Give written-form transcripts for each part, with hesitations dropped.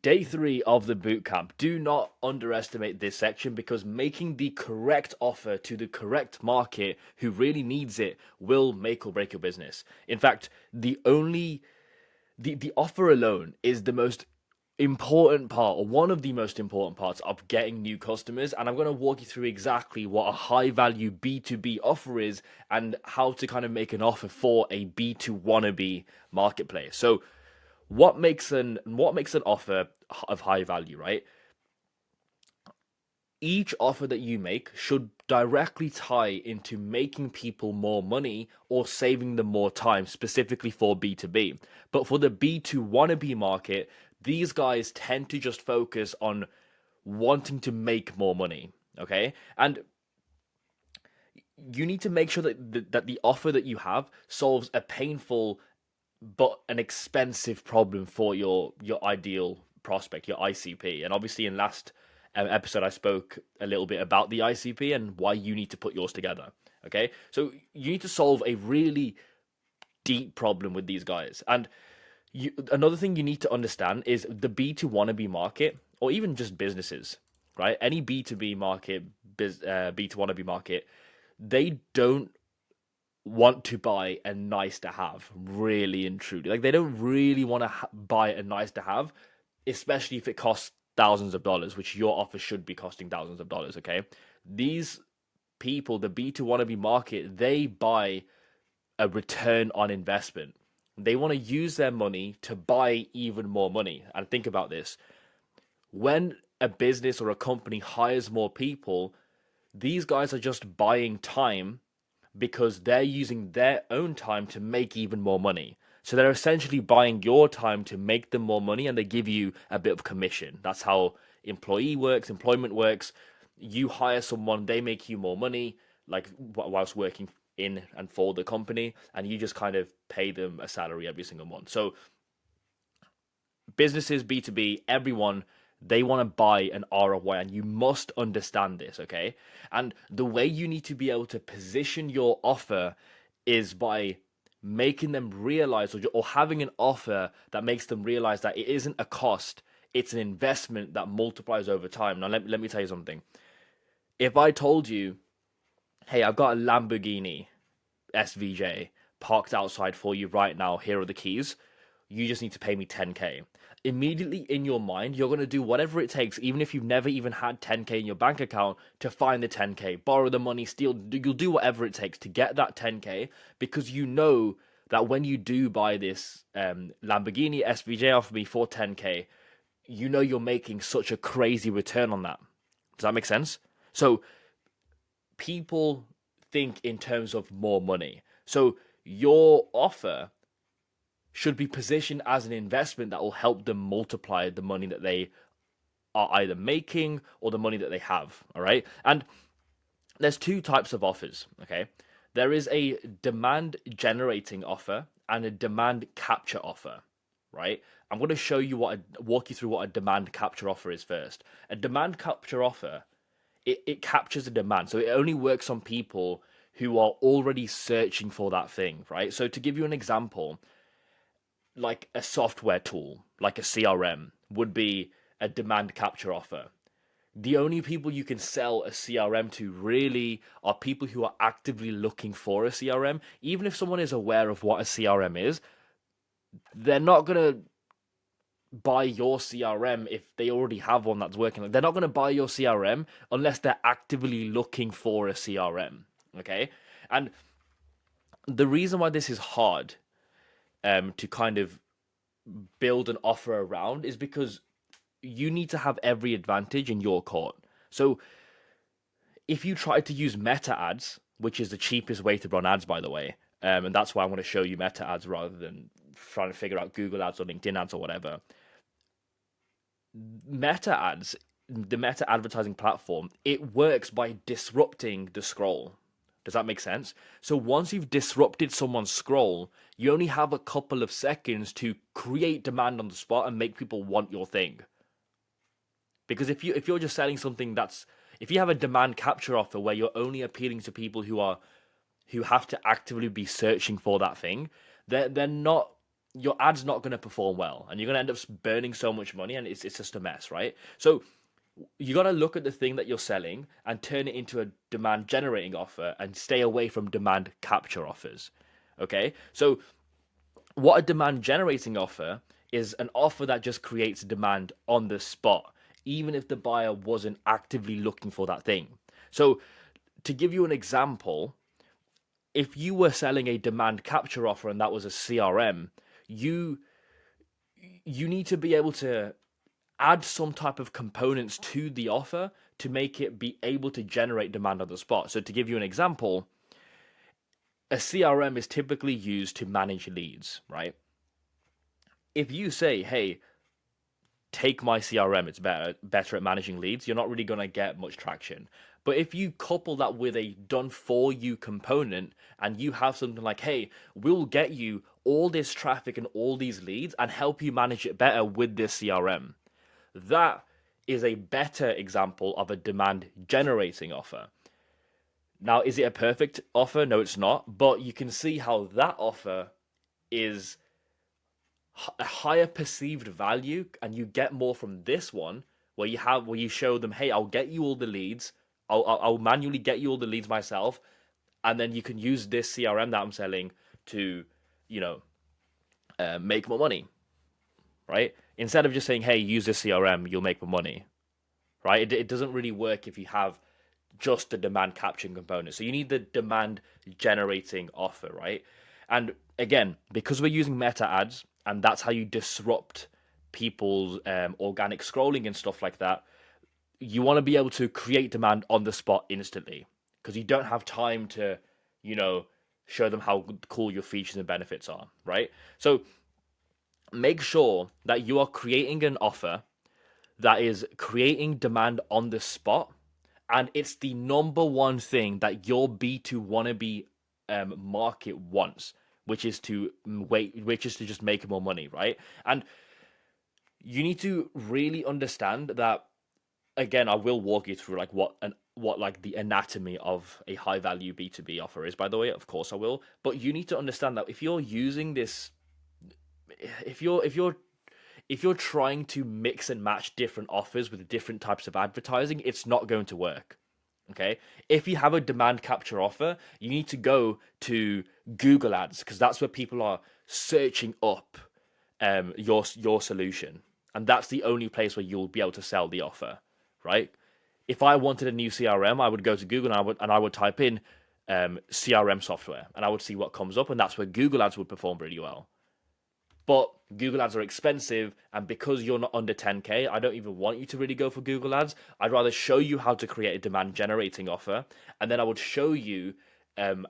Day 3 of the bootcamp. Do not underestimate this section because making the correct offer to the correct market who really needs it will make or break your business. In fact, the offer alone is the most important part, or one of the most important parts of getting new customers. And I'm going to walk you through exactly what a high value B2B offer is and how to kind of make an offer for a B2 wannabe marketplace. So what makes an offer of high value, right? Each offer that you make should directly tie into making people more money or saving them more time, specifically for B2B. But for the B2 wannabe market, these guys tend to just focus on wanting to make more money. Okay. And you need to make sure that the offer that you have solves a painful but an expensive problem for your ideal prospect, your ICP. And obviously, in last episode, I spoke a little bit about the ICP and why you need to put yours together. Okay, so you need to solve a really deep problem with these guys. And another thing you need to understand is the B2 wannabe market, or even just businesses, right? Any B2B market, B2 wannabe market, they don't want to buy a nice to have, really and truly. Like, they don't really want to buy a nice to have, especially if it costs thousands of dollars, which your offer should be costing thousands of dollars. Okay, these people, the B2 wannabe market, they buy a return on investment. They want to use their money to buy even more money. And think about this: when a business or a company hires more people, these guys are just buying time because they're using their own time to make even more money. So they're essentially buying your time to make them more money, and they give you a bit of commission. That's how employment works. You hire someone, they make you more money, like whilst working in and for the company, and you just kind of pay them a salary every single month. So businesses, B2B, everyone, they want to buy an ROI, and you must understand this, okay? And the way you need to be able to position your offer is by making them realize, or having an offer that makes them realize that it isn't a cost, it's an investment that multiplies over time. Now, let me tell you something. If I told you, hey, I've got a Lamborghini SVJ parked outside for you right now, here are the keys, you just need to pay me 10K. Immediately in your mind, you're going to do whatever it takes, even if you've never even had 10K in your bank account, to find the 10K, borrow the money, steal, you'll do whatever it takes to get that 10K, because you know that when you do buy this Lamborghini SVJ off me for 10K, you know you're making such a crazy return on that. Does that make sense? So people think in terms of more money. So your offer should be positioned as an investment that will help them multiply the money that they are either making or the money that they have. All right. And there's two types of offers. Okay. There is a demand generating offer and a demand capture offer. Right. I'm going to walk you through what a demand capture offer is first. A demand capture offer, it captures the demand. So it only works on people who are already searching for that thing. Right. So to give you an example, like a software tool, like a CRM, would be a demand capture offer. The only people you can sell a CRM to really are people who are actively looking for a CRM. Even if someone is aware of what a CRM is, they're not going to buy your CRM if they already have one that's working. They're not going to buy your CRM unless they're actively looking for a CRM. Okay. And the reason why this is hard to kind of build an offer around is because you need to have every advantage in your court. So if you try to use meta ads, which is the cheapest way to run ads, by the way, and that's why I want to show you meta ads rather than trying to figure out Google ads or LinkedIn ads or whatever. Meta ads, the meta advertising platform, it works by disrupting the scroll. Does that make sense? So once you've disrupted someone's scroll, you only have a couple of seconds to create demand on the spot and make people want your thing. Because if you're just selling something that's, if you have a demand capture offer where you're only appealing to people who have to actively be searching for that thing, they're not your ad's not going to perform well, and you're going to end up burning so much money, and it's just a mess, right? So you got to look at the thing that you're selling and turn it into a demand generating offer and stay away from demand capture offers. Okay? So what a demand generating offer is an offer that just creates demand on the spot, even if the buyer wasn't actively looking for that thing. So to give you an example, if you were selling a demand capture offer and that was a CRM, you you need to be able to add some type of components to the offer to make it be able to generate demand on the spot. So to give you an example, a CRM is typically used to manage leads, right? If you say, "Hey, take my CRM, it's better at managing leads," you're not really going to get much traction. But if you couple that with a done for you component and you have something like, "Hey, we'll get you all this traffic and all these leads and help you manage it better with this CRM," that is a better example of a demand generating offer. Now, is it a perfect offer? No, it's not. But you can see how that offer is a higher perceived value, and you get more from this one where you show them, "Hey, I'll get you all the leads. I'll manually get you all the leads myself, and then you can use this CRM that I'm selling to, you know, make more money." Right? Instead of just saying, "Hey, use this CRM, you'll make more money." Right? It doesn't really work if you have just the demand capturing component. So you need the demand generating offer, right? And again, because we're using meta ads, and that's how you disrupt people's organic scrolling and stuff like that, you want to be able to create demand on the spot instantly, because you don't have time to, you know, show them how cool your features and benefits are, right? So make sure that you are creating an offer that is creating demand on the spot, and it's the number one thing that your B2 wannabe market wants, which is to just make more money, right? And you need to really understand that. Again, I will walk you through like what like the anatomy of a high value B2B offer is, by the way. Of course I will. But you need to understand that if you're using this, if you're trying to mix and match different offers with different types of advertising, it's not going to work. Okay? If you have a demand capture offer, you need to go to Google Ads, because that's where people are searching up your solution, and that's the only place where you'll be able to sell the offer, right? If I wanted a new CRM, I would go to Google and I would type in CRM software, and I would see what comes up, and that's where Google Ads would perform really well. But Google Ads are expensive, and because you're not under 10K, I don't even want you to really go for Google Ads. I'd rather show you how to create a demand generating offer, and then I would show you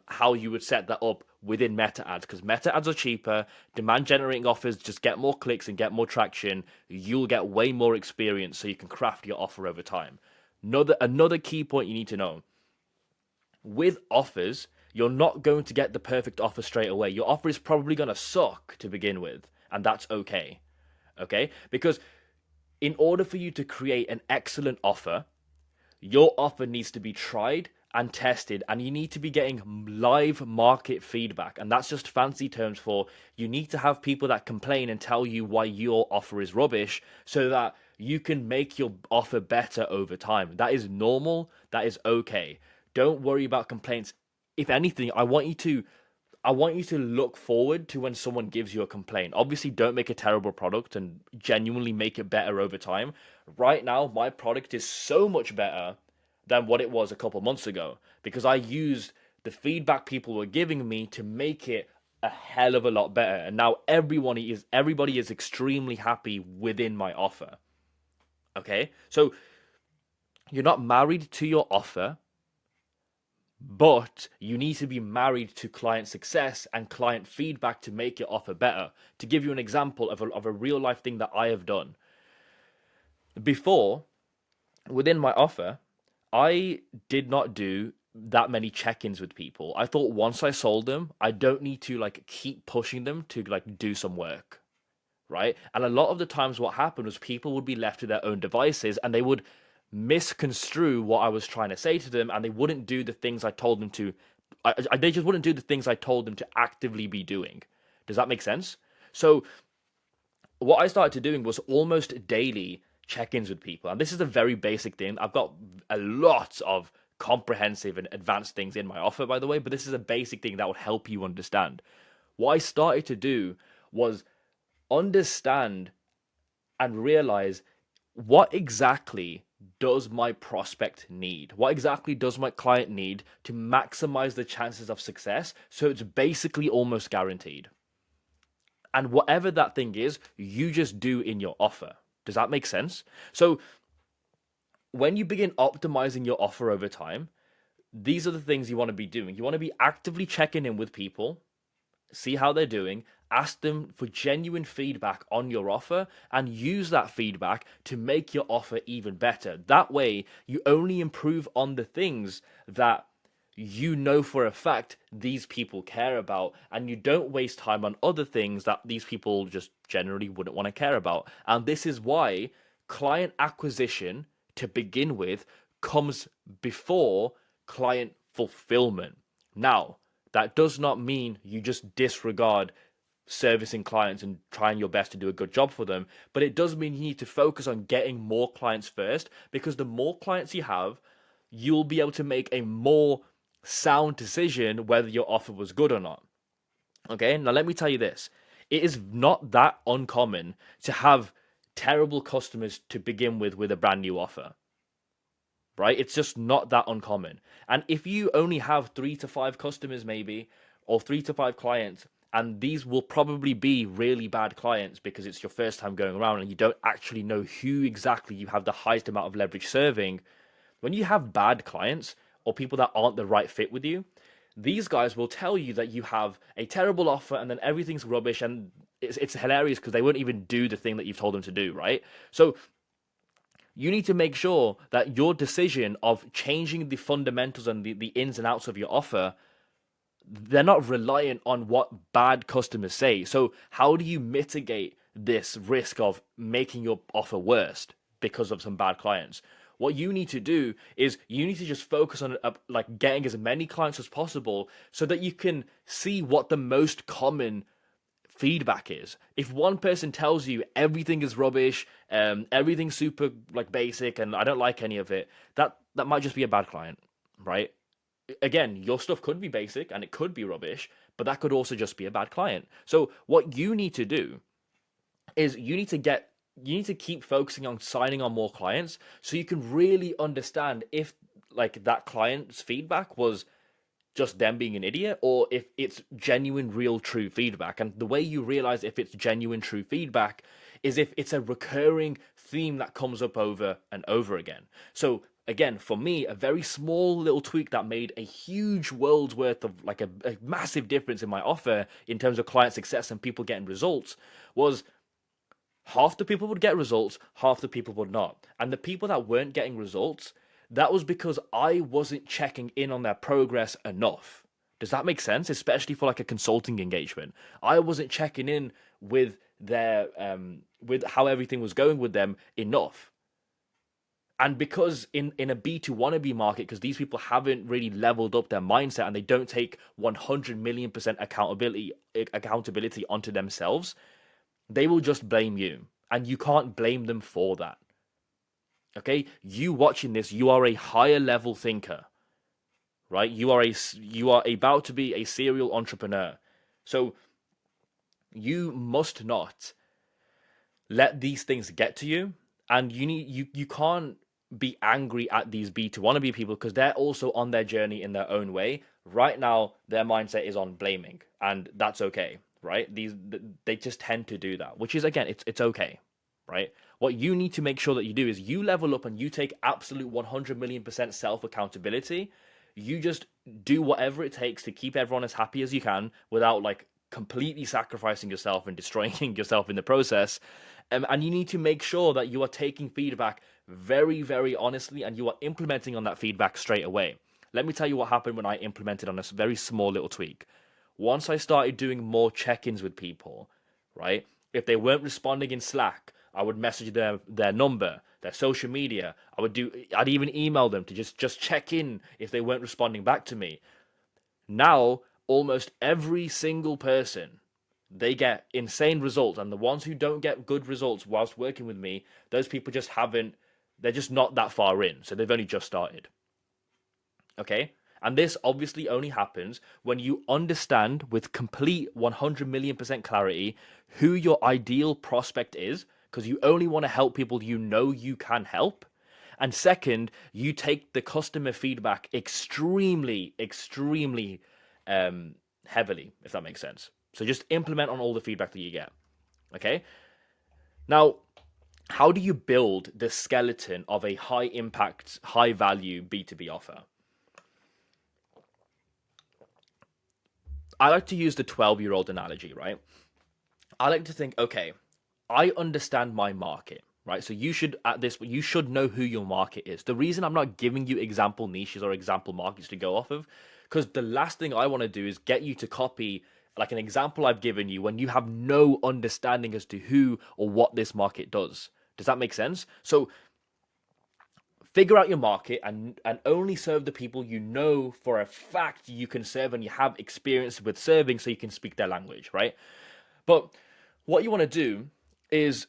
how you would set that up within meta ads, because meta ads are cheaper. Demand generating offers just get more clicks and get more traction. You'll get way more experience, so you can craft your offer over time. Another key point you need to know: with offers, you're not going to get the perfect offer straight away. Your offer is probably going to suck to begin with, and that's okay. Okay? Because in order for you to create an excellent offer, your offer needs to be tried and tested, and you need to be getting live market feedback. And that's just fancy terms for you need to have people that complain and tell you why your offer is rubbish, so that you can make your offer better over time. That is normal. That is okay. Don't worry about complaints. If anything, I want you to look forward to when someone gives you a complaint. Obviously, don't make a terrible product, and genuinely make it better over time. Right now, my product is so much better than what it was a couple months ago, because I used the feedback people were giving me to make it a hell of a lot better. And now everybody is extremely happy within my offer. Okay? So you're not married to your offer, but you need to be married to client success and client feedback to make your offer better. To give you an example of a real life thing that I have done. Before, within my offer, I did not do that many check-ins with people. I thought once I sold them, I don't need to like keep pushing them to like do some work, right? And a lot of the times what happened was people would be left to their own devices, and they would misconstrue what I was trying to say to them, and they wouldn't do the things I told them to. They just wouldn't do the things I told them to actively be doing. Does that make sense? So what I started doing was almost daily check-ins with people. And this is a very basic thing. I've got a lot of comprehensive and advanced things in my offer, by the way, but this is a basic thing that will help you understand. What I started to do was understand and realize what exactly does my prospect need? What exactly does my client need to maximize the chances of success so it's basically almost guaranteed? And whatever that thing is, you just do in your offer. Does that make sense? So when you begin optimizing your offer over time, these are the things you want to be doing. You want to be actively checking in with people, see how they're doing, ask them for genuine feedback on your offer, and use that feedback to make your offer even better. That way, you only improve on the things that you know for a fact these people care about, and you don't waste time on other things that these people just generally wouldn't want to care about. And this is why client acquisition to begin with comes before client fulfillment. Now, that does not mean you just disregard servicing clients and trying your best to do a good job for them, but it does mean you need to focus on getting more clients first, because the more clients you have, you'll be able to make a more sound decision whether your offer was good or not. Okay, now let me tell you this. It is not that uncommon to have terrible customers to begin with a brand new offer, right? It's just not that uncommon. And if you only have 3 to 5 customers, maybe, or 3 to 5 clients, and these will probably be really bad clients because it's your first time going around and you don't actually know who exactly you have the highest amount of leverage serving. When you have bad clients or people that aren't the right fit with you, these guys will tell you that you have a terrible offer and then everything's rubbish, and it's hilarious because they won't even do the thing that you've told them to do, right? So you need to make sure that your decision of changing the fundamentals and the ins and outs of your offer, they're not reliant on what bad customers say. So how do you mitigate this risk of making your offer worse because of some bad clients? What you need to do is you need to just focus on like getting as many clients as possible so that you can see what the most common feedback is. If one person tells you everything is rubbish, everything's super like basic, and I don't like any of it, that might just be a bad client, right? Again, your stuff could be basic and it could be rubbish, but that could also just be a bad client. So what you need to do is you need to keep focusing on signing on more clients so you can really understand if like that client's feedback was just them being an idiot or if it's genuine, real, true feedback. And the way you realize if it's genuine, true feedback is if it's a recurring theme that comes up over and over again. So again, for me, a very small little tweak that made a huge world's worth of like a massive difference in my offer in terms of client success and people getting results was half the people would get results, half the people would not. And the people that weren't getting results, that was because I wasn't checking in on their progress enough. Does that make sense? Especially for like a consulting engagement. I wasn't checking in with their with how everything was going with them enough. And because in a B2 wannabe market, because these people haven't really leveled up their mindset and they don't take 100 million% accountability onto themselves, they will just blame you. And you can't blame them for that. Okay? You watching this, you are a higher level thinker. Right? You are about to be a serial entrepreneur. So you must not let these things get to you. And you can't be angry at these B2 wannabe people because they're also on their journey in their own way. Right now, their mindset is on blaming, and that's okay, right? They just tend to do that, which is again, it's okay, right? What you need to make sure that you do is you level up and you take absolute 100 million% self accountability. You just do whatever it takes to keep everyone as happy as you can without like completely sacrificing yourself and destroying yourself in the process. And you need to make sure that you are taking feedback very, very honestly and you are implementing on that feedback straight away. Let me tell you what happened when I implemented on this very small little tweak. Once I started doing more check-ins with people, right? If they weren't responding in Slack, I would message their number, their social media. I'd even email them to just check in if they weren't responding back to me. Now, almost every single person they get insane results, and the ones who don't get good results whilst working with me, those people just haven't, they're just not that far in, so they've only just started. Okay? And this obviously only happens when you understand with complete 100 million% clarity who your ideal prospect is, because you only want to help people you know you can help. And second, you take the customer feedback extremely, extremely heavily, if that makes sense. So just implement on all the feedback that you get. Okay? Now, how do you build the skeleton of a high impact, high value B2B offer? I like to use the 12-year-old analogy, right? I like to think, okay, I understand my market, right? So you should know who your market is. The reason I'm not giving you example niches or example markets to go off of, because the last thing I want to do is get you to copy like an example I've given you when you have no understanding as to who or what this market does. Does that make sense? So figure out your market and only serve the people you know for a fact you can serve and you have experience with serving so you can speak their language, right? But what you want to do is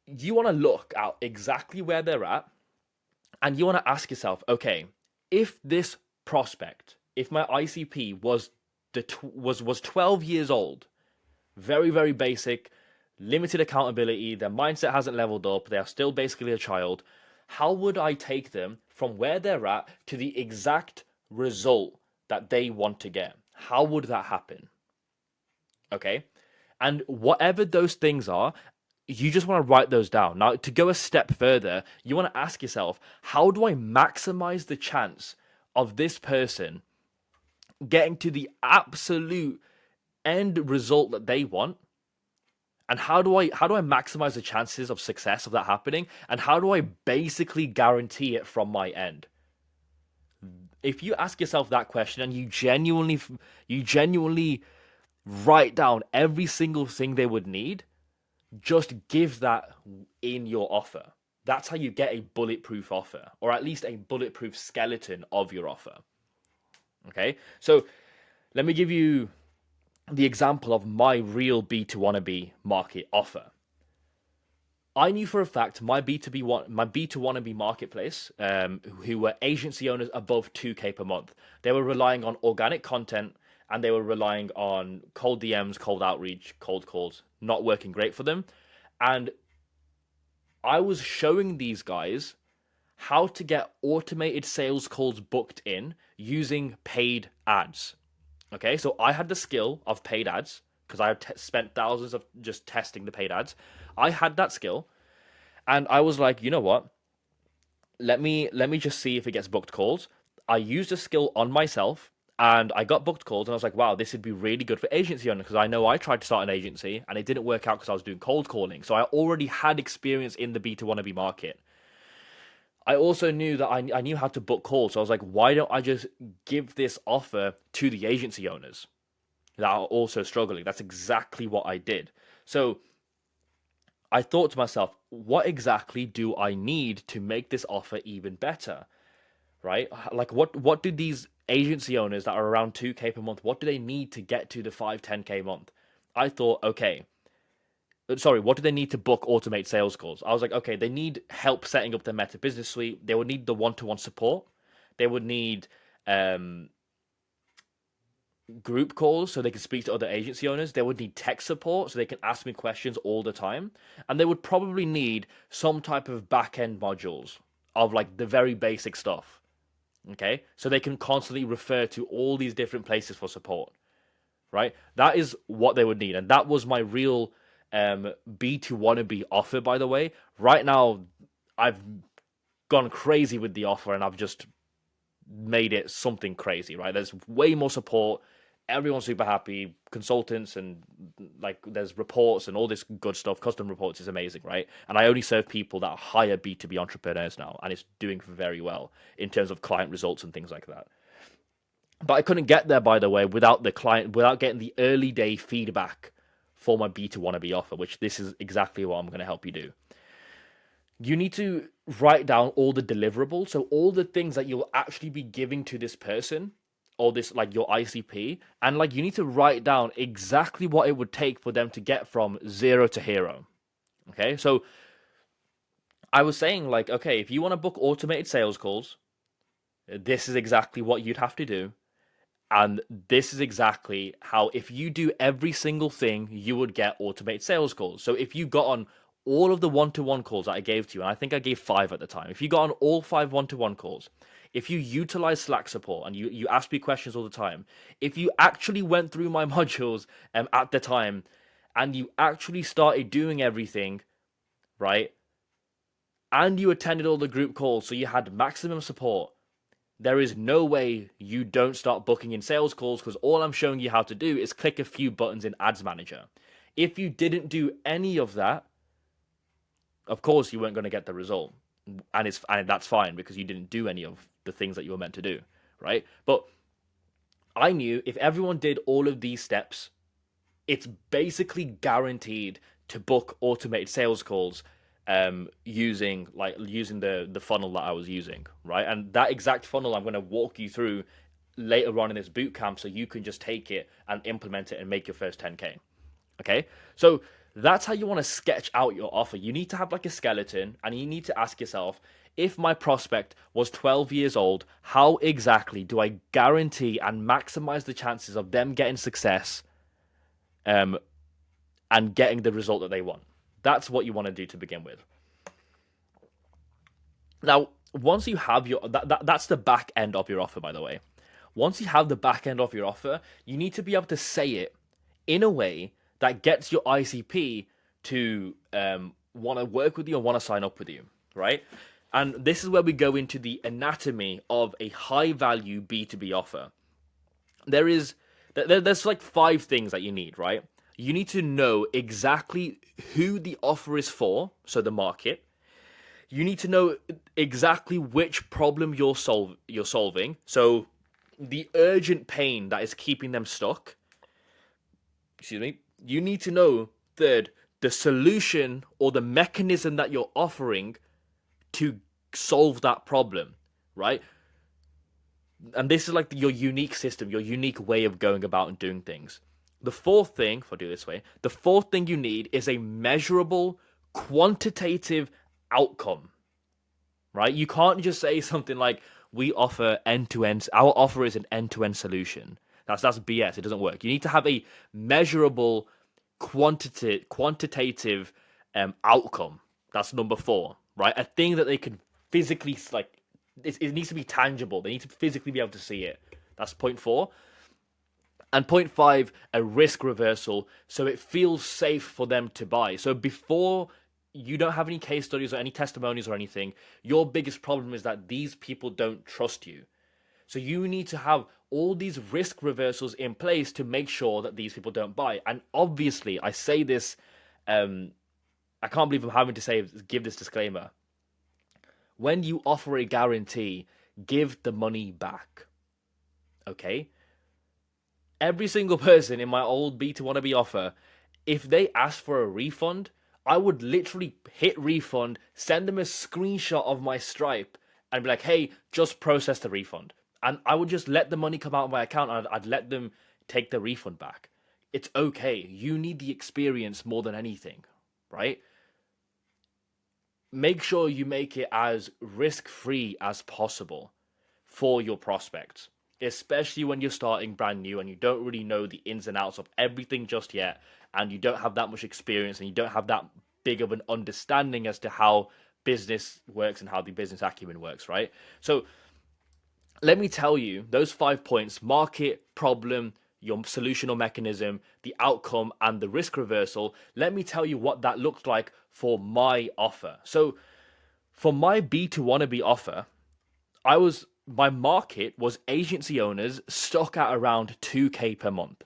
you want to look at exactly where they're at and you want to ask yourself, okay, if this prospect, if my ICP was 12 years old, very, very basic, limited accountability, their mindset hasn't leveled up, they are still basically a child, how would I take them from where they're at to the exact result that they want to get? How would that happen? Okay. And whatever those things are, you just want to write those down. Now, to go a step further, you want to ask yourself, how do I maximize the chance of this person getting to the absolute end result that they want? And how do I maximize the chances of success of that happening? And how do I basically guarantee it from my end? If you ask yourself that question and you genuinely write down every single thing they would need, just give that in your offer. That's how you get a bulletproof offer, or at least a bulletproof skeleton of your offer. Okay, so let me give you the example of my real B2 wannabe market offer. I knew for a fact my B2 wannabe marketplace, who were agency owners above 2K per month, they were relying on organic content and they were relying on cold DMs, cold outreach, cold calls, not working great for them. And I was showing these guys how to get automated sales calls booked in using paid ads. Okay, so I had the skill of paid ads because I had spent thousands of just testing the paid ads. I had that skill, and I was like, you know what? Let me just see if it gets booked calls. I used a skill on myself, and I got booked calls, and I was like, wow, this would be really good for agency owners because I know I tried to start an agency and it didn't work out because I was doing cold calling. So I already had experience in the B2 wannabe market. I also knew that I knew how to book calls. So I was like, why don't I just give this offer to the agency owners that are also struggling? That's exactly what I did. So I thought to myself, what exactly do I need to make this offer even better? Right? Like what do these agency owners that are around 2K per month, what do they need to get to the 5-10K month? I thought, okay, sorry, what do they need to book automate sales calls? I was like, okay, they need help setting up their Meta Business Suite. They would need the one-to-one support. They would need group calls so they can speak to other agency owners. They would need tech support so they can ask me questions all the time. And they would probably need some type of back-end modules of like the very basic stuff. Okay, so they can constantly refer to all these different places for support. Right, that is what they would need, and that was my real B2 wannabe offer. By the way, right now I've gone crazy with the offer, and I've just made it something crazy. Right, there's way more support. Everyone's super happy. Consultants and like there's reports and all this good stuff. Custom reports is amazing, right? And I only serve people that hire B2B entrepreneurs now, and it's doing very well in terms of client results and things like that. But I couldn't get there, by the way, without the client, without getting the early day feedback for my B2 wannabe offer, which this is exactly what I'm going to help you do. You need to write down all the deliverables, so all the things that you'll actually be giving to this person or this like your ICP, and like you need to write down exactly what it would take for them to get from zero to hero. Okay, so I was saying like, okay, if you want to book automated sales calls, this is exactly what you'd have to do. And this is exactly how, if you do every single thing, you would get automated sales calls. So if you got on all of the one-to-one calls that I gave to you, and I think I gave 5 at the time, if you got on all 5 one-to-one calls, if you utilize Slack support and you ask me questions all the time, if you actually went through my modules at the time and you actually started doing everything, right? And you attended all the group calls, so you had maximum support, there is no way you don't start booking in sales calls, because all I'm showing you how to do is click a few buttons in Ads Manager. If you didn't do any of that, of course you weren't going to get the result. And that's fine, because you didn't do any of the things that you were meant to do, right? But I knew if everyone did all of these steps, it's basically guaranteed to book automated sales calls using the funnel that I was using, right? And that exact funnel I'm going to walk you through later on in this bootcamp, so you can just take it and implement it and make your first 10K. Okay, so that's how you want to sketch out your offer. You need to have like a skeleton, and you need to ask yourself, if my prospect was 12 years old, how exactly do I guarantee and maximize the chances of them getting success and getting the result that they want? That's what you want to do to begin with. Now, once you have that's the back end of your offer, by the way. Once you have the back end of your offer, you need to be able to say it in a way that gets your ICP to want to work with you and want to sign up with you, right? And this is where we go into the anatomy of a high value B2B offer. There's like 5 things that you need, right? You need to know exactly who the offer is for, so the market. You need to know exactly which problem you're solving, so the urgent pain that is keeping them stuck. Excuse me. You need to know, third, the solution or the mechanism that you're offering to solve that problem, right? And this is like your unique system, your unique way of going about and doing things. The fourth thing, if I do it this way, the fourth thing you need is a measurable, quantitative outcome, right? You can't just say something like, we offer end-to-end, our offer is an end-to-end solution. That's BS. It doesn't work. You need to have a measurable, quantitative outcome. That's number 4, right? A thing that they can physically, like, it needs to be tangible. They need to physically be able to see it. That's point 4. And point 5, a risk reversal, so it feels safe for them to buy. So before, you don't have any case studies or any testimonies or anything, your biggest problem is that these people don't trust you. So you need to have all these risk reversals in place to make sure that these people don't buy. And obviously, I say this, I can't believe I'm having to give this disclaimer. When you offer a guarantee, give the money back. Okay? Every single person in my old B2B offer, if they ask for a refund, I would literally hit refund, send them a screenshot of my Stripe, and be like, hey, just process the refund. And I would just let the money come out of my account, and I'd let them take the refund back. It's okay. You need the experience more than anything, right? Make sure you make it as risk-free as possible for your prospects, especially when you're starting brand new and you don't really know the ins and outs of everything just yet, and you don't have that much experience, and you don't have that big of an understanding as to how business works and how the business acumen works, right? So let me tell you, those 5 points: market, problem, your solution or mechanism, the outcome, and the risk reversal. Let me tell you what that looked like for my offer. So for my B2B offer, my market was agency owners stuck at around 2K per month.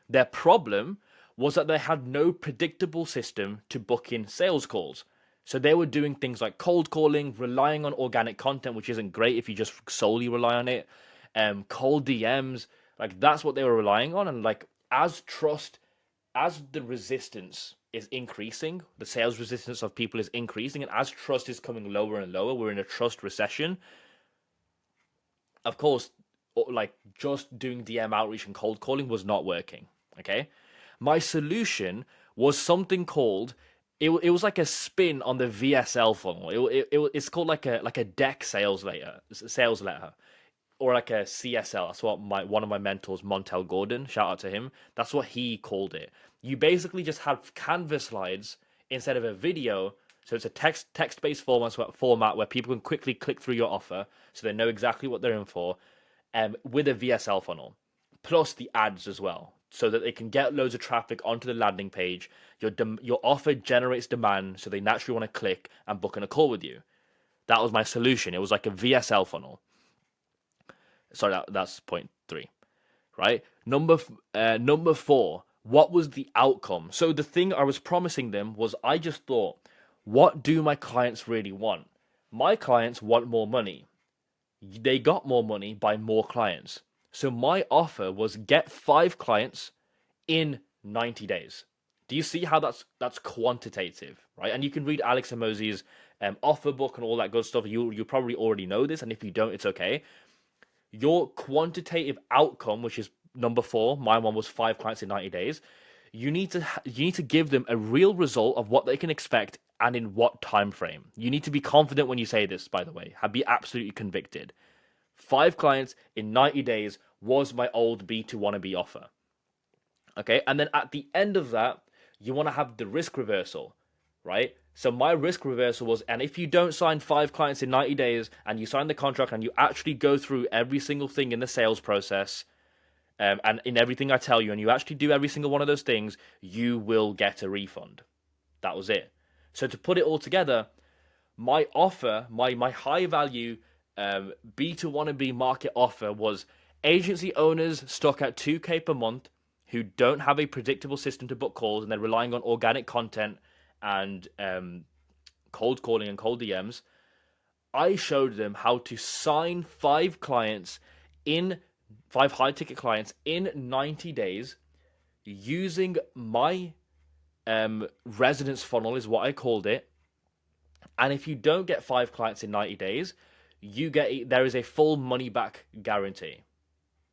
Their problem was that they had no predictable system to book in sales calls. So they were doing things like cold calling, relying on organic content, which isn't great if you just solely rely on it. Cold DMs, like that's what they were relying on. And like as the resistance is increasing, the sales resistance of people is increasing, and as trust is coming lower and lower, we're in a trust recession. Of course, like just doing DM outreach and cold calling was not working. Okay, my solution was something called it was like a spin on the VSL funnel. It's called like a deck sales letter, or like a CSL. That's what one of my mentors, Montel Gordon, shout out to him. That's what he called it. You basically just have Canvas slides instead of a video. So it's a text based format where people can quickly click through your offer, so they know exactly what they're in for, with a VSL funnel, plus the ads as well, so that they can get loads of traffic onto the landing page. Your offer generates demand, so they naturally want to click and book in a call with you. That was my solution. It was like a VSL funnel. Sorry, that's point three, right? Number four. What was the outcome? So the thing I was promising them was, I just thought, what do my clients really want? My clients want more money. They got more money by more clients. So my offer was get 5 clients in 90 days. Do you see how that's quantitative, right? And you can read Alex Hormozi's offer book and all that good stuff. You probably already know this, and if you don't, it's okay. Your quantitative outcome, which is number four, my one was 5 clients in 90 days. You need to give them a real result of what they can expect and in what time frame. You need to be confident when you say this, by the way. Be absolutely convicted. 5 clients in 90 days was my old B2 wannabe offer. Okay, and then at the end of that, you want to have the risk reversal, right? So my risk reversal was, and if you don't sign 5 clients in 90 days and you sign the contract and you actually go through every single thing in the sales process, and in everything I tell you, and you actually do every single one of those things, you will get a refund. That was it. So to put it all together, my offer, my high value B2 wannabe market offer was agency owners stuck at 2K per month who don't have a predictable system to book calls, and they're relying on organic content and cold calling and cold DMs. I showed them how to sign 5 clients in 5 high ticket clients in 90 days using my residence funnel, is what I called it. And if you don't get 5 clients in 90 days, there is a full money back guarantee.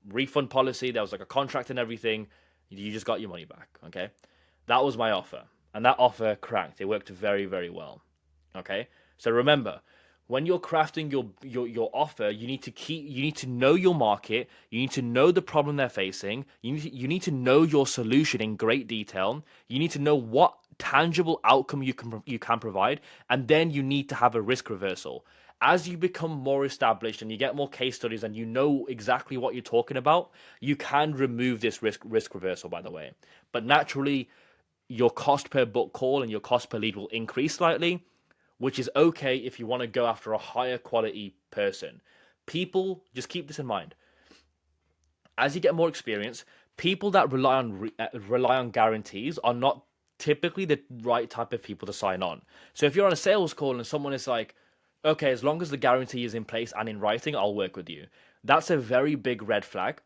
Refund policy, there was like a contract and everything. You just got your money back, okay? That was my offer. And that offer cracked. It worked very, very well. Okay? So remember, when you're crafting your offer, you need to know your market, you need to know the problem they're facing, you need to know your solution in great detail, you need to know what tangible outcome you can provide, and then you need to have a risk reversal. As you become more established and you get more case studies and you know exactly what you're talking about, you can remove this risk reversal, by the way. But naturally, your cost per book call and your cost per lead will increase slightly, which is okay if you want to go after a higher quality person. People, just keep this in mind. As you get more experience, people that rely on guarantees are not typically the right type of people to sign on. So if you're on a sales call and someone is like, okay, as long as the guarantee is in place and in writing, I'll work with you. That's a very big red flag,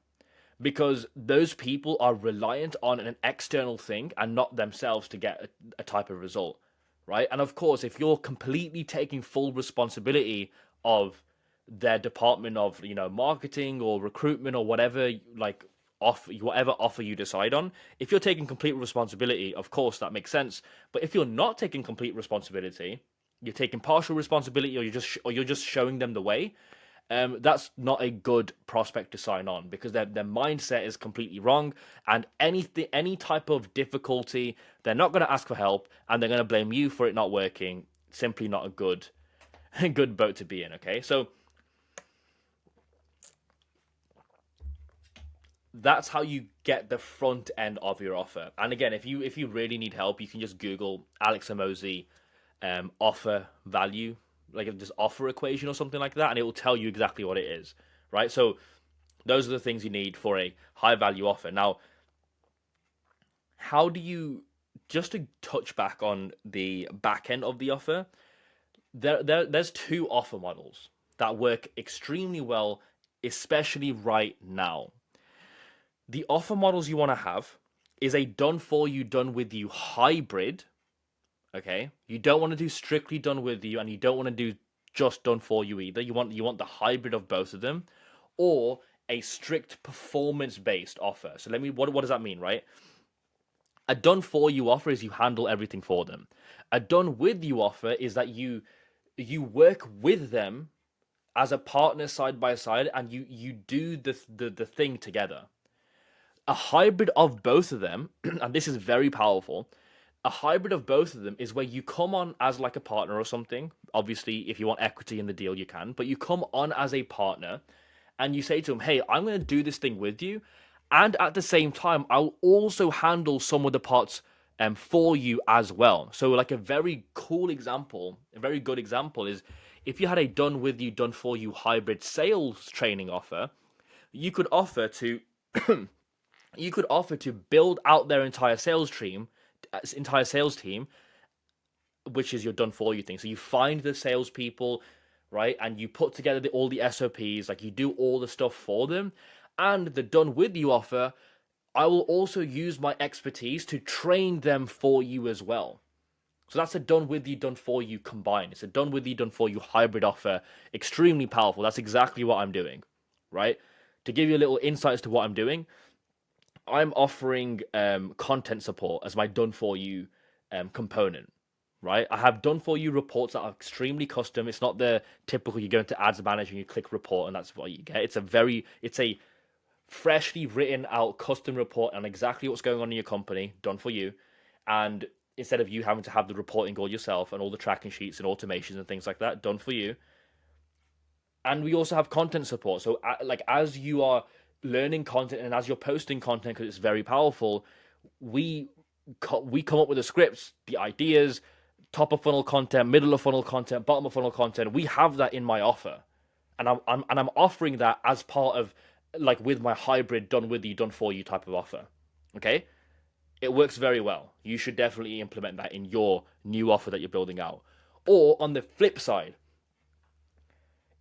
because those people are reliant on an external thing and not themselves to get a type of result, right? And of course, if you're completely taking full responsibility of their department of, marketing or recruitment or whatever, like whatever offer you decide on, if you're taking complete responsibility, of course that makes sense. But if you're not taking complete responsibility, you're taking partial responsibility, or you're just showing them the way, that's not a good prospect to sign on, because their mindset is completely wrong, and any type of difficulty, they're not going to ask for help, and they're going to blame you for it not working. Simply not a good good boat to be in. Okay, so that's how you get the front end of your offer. And again, if you really need help, you can just Google Alex Hormozi offer value, like this offer equation or something like that, and it will tell you exactly what it is, right? So those are the things you need for a high value offer. Now, how do you, just to touch back on the back end of the offer, there's 2 offer models that work extremely well, especially right now. The offer models you want to have is a done for you, done with you hybrid. Okay, you don't want to do strictly done with you, and you don't want to do just done for you either. You want the hybrid of both of them, or a strict performance-based offer. So what does that mean, right? A done for you offer is you handle everything for them. A done with you offer is that you work with them as a partner side by side, and you do the thing together. A hybrid of both of them, and this is very powerful. A hybrid of both of them is where you come on as like a partner or something. Obviously, if you want equity in the deal, you can, but you come on as a partner and you say to them, hey, I'm going to do this thing with you. And at the same time, I'll also handle some of the parts for you as well. So, like a very cool example, a very good example is if you had a done with you, done for you hybrid sales training offer, you could offer to build out their entire sales team, which is your done for you thing. So you find the salespeople, right, and you put together all the SOPs, like you do all the stuff for them, and the done with you offer, I will also use my expertise to train them for you as well. So that's a done with you, done for you combined. It's a done with you, done for you hybrid offer. Extremely powerful. That's exactly what I'm doing, right? To give you a little insight as to what I'm doing, I'm offering content support as my done for you component, right? I have done for you reports that are extremely custom. It's not the typical you go into ads manager and you click report and that's what you get. It's a freshly written out custom report on exactly what's going on in your company, done for you. And instead of you having to have the reporting all yourself and all the tracking sheets and automations and things like that, done for you. And we also have content support. So like as you are learning content and as you're posting content, because it's very powerful, we come up with the scripts, the ideas, top of funnel content, middle of funnel content, bottom of funnel content. We have that in my offer, and I'm offering that as part of like with my hybrid done with you, done for you type of offer. Okay, it works very well. You should definitely implement that in your new offer that you're building out. Or on the flip side,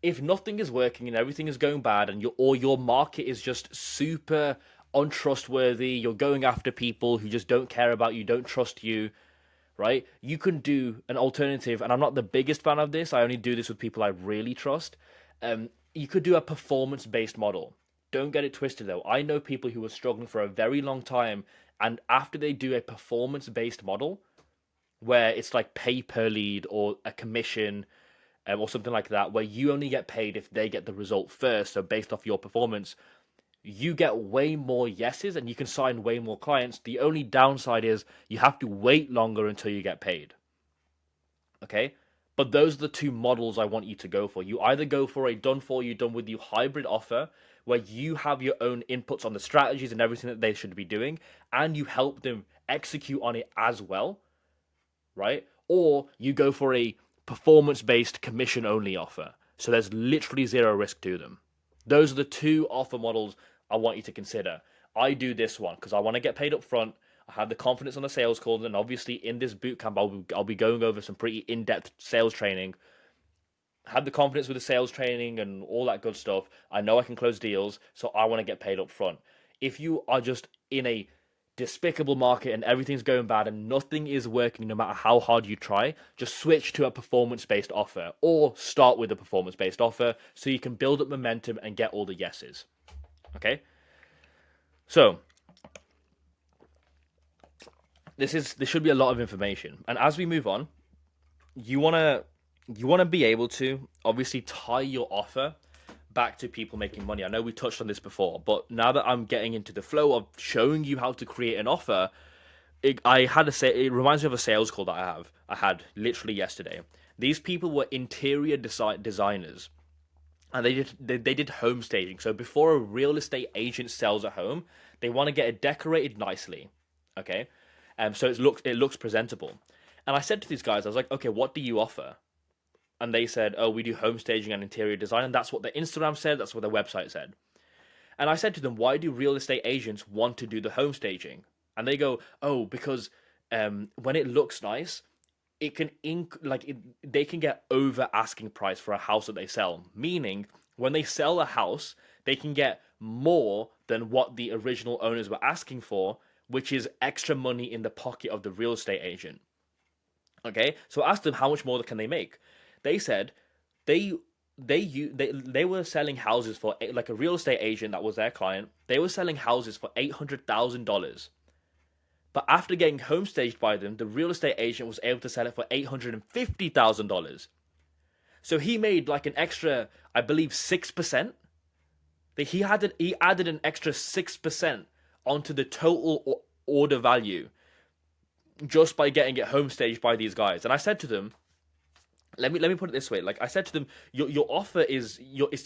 if nothing is working and everything is going bad and your market is just super untrustworthy, you're going after people who just don't care about you, don't trust you, right? You can do an alternative, and I'm not the biggest fan of this. I only do this with people I really trust. You could do a performance-based model. Don't get it twisted though. I know people who are struggling for a very long time, and after they do a performance-based model, where it's like pay per lead or a commission or something like that, where you only get paid if they get the result first. So based off your performance, you get way more yeses and you can sign way more clients. The only downside is you have to wait longer until you get paid. Okay? But those are the two models I want you to go for. You either go for a done for you, done with you hybrid offer where you have your own inputs on the strategies and everything that they should be doing, and you help them execute on it as well, right? Or you go for a performance based commission only offer. So there's literally zero risk to them. Those are the two offer models I want you to consider. I do this one because I want to get paid up front. I have the confidence on the sales call, and obviously in this bootcamp, I'll be going over some pretty in-depth sales training. Have the confidence with the sales training and all that good stuff. I know I can close deals, so I want to get paid up front. If you are just in a despicable market and everything's going bad and nothing is working no matter how hard you try, just switch to a performance-based offer or start with a performance-based offer so you can build up momentum and get all the yeses. Okay? So, this should be a lot of information. And as we move on, you want to be able to obviously tie your offer back to people making money. I know we touched on this before, but now that I'm getting into the flow of showing you how to create an offer, it reminds me of a sales call that I had literally yesterday. These people were interior designers, and they did home staging. So before a real estate agent sells a home, they want to get it decorated nicely, okay? So it looks presentable. And I said to these guys, I was like, okay, what do you offer? And they said, oh, we do home staging and interior design. And that's what their Instagram said. That's what their website said. And I said to them, why do real estate agents want to do the home staging? And they go, oh, because when it looks nice, it can they can get over asking price for a house that they sell. Meaning, when they sell a house, they can get more than what the original owners were asking for, which is extra money in the pocket of the real estate agent. Okay, so I asked them how much more can they make. They said they they were selling houses for, like, a real estate agent that was their client. They were selling houses for $800,000. But after getting home staged by them, the real estate agent was able to sell it for $850,000. So he made like an extra, I believe, 6%. He added an extra 6% onto the total order value just by getting it home staged by these guys. And I said to them, let me put it this way. Like, I said to them, your offer it's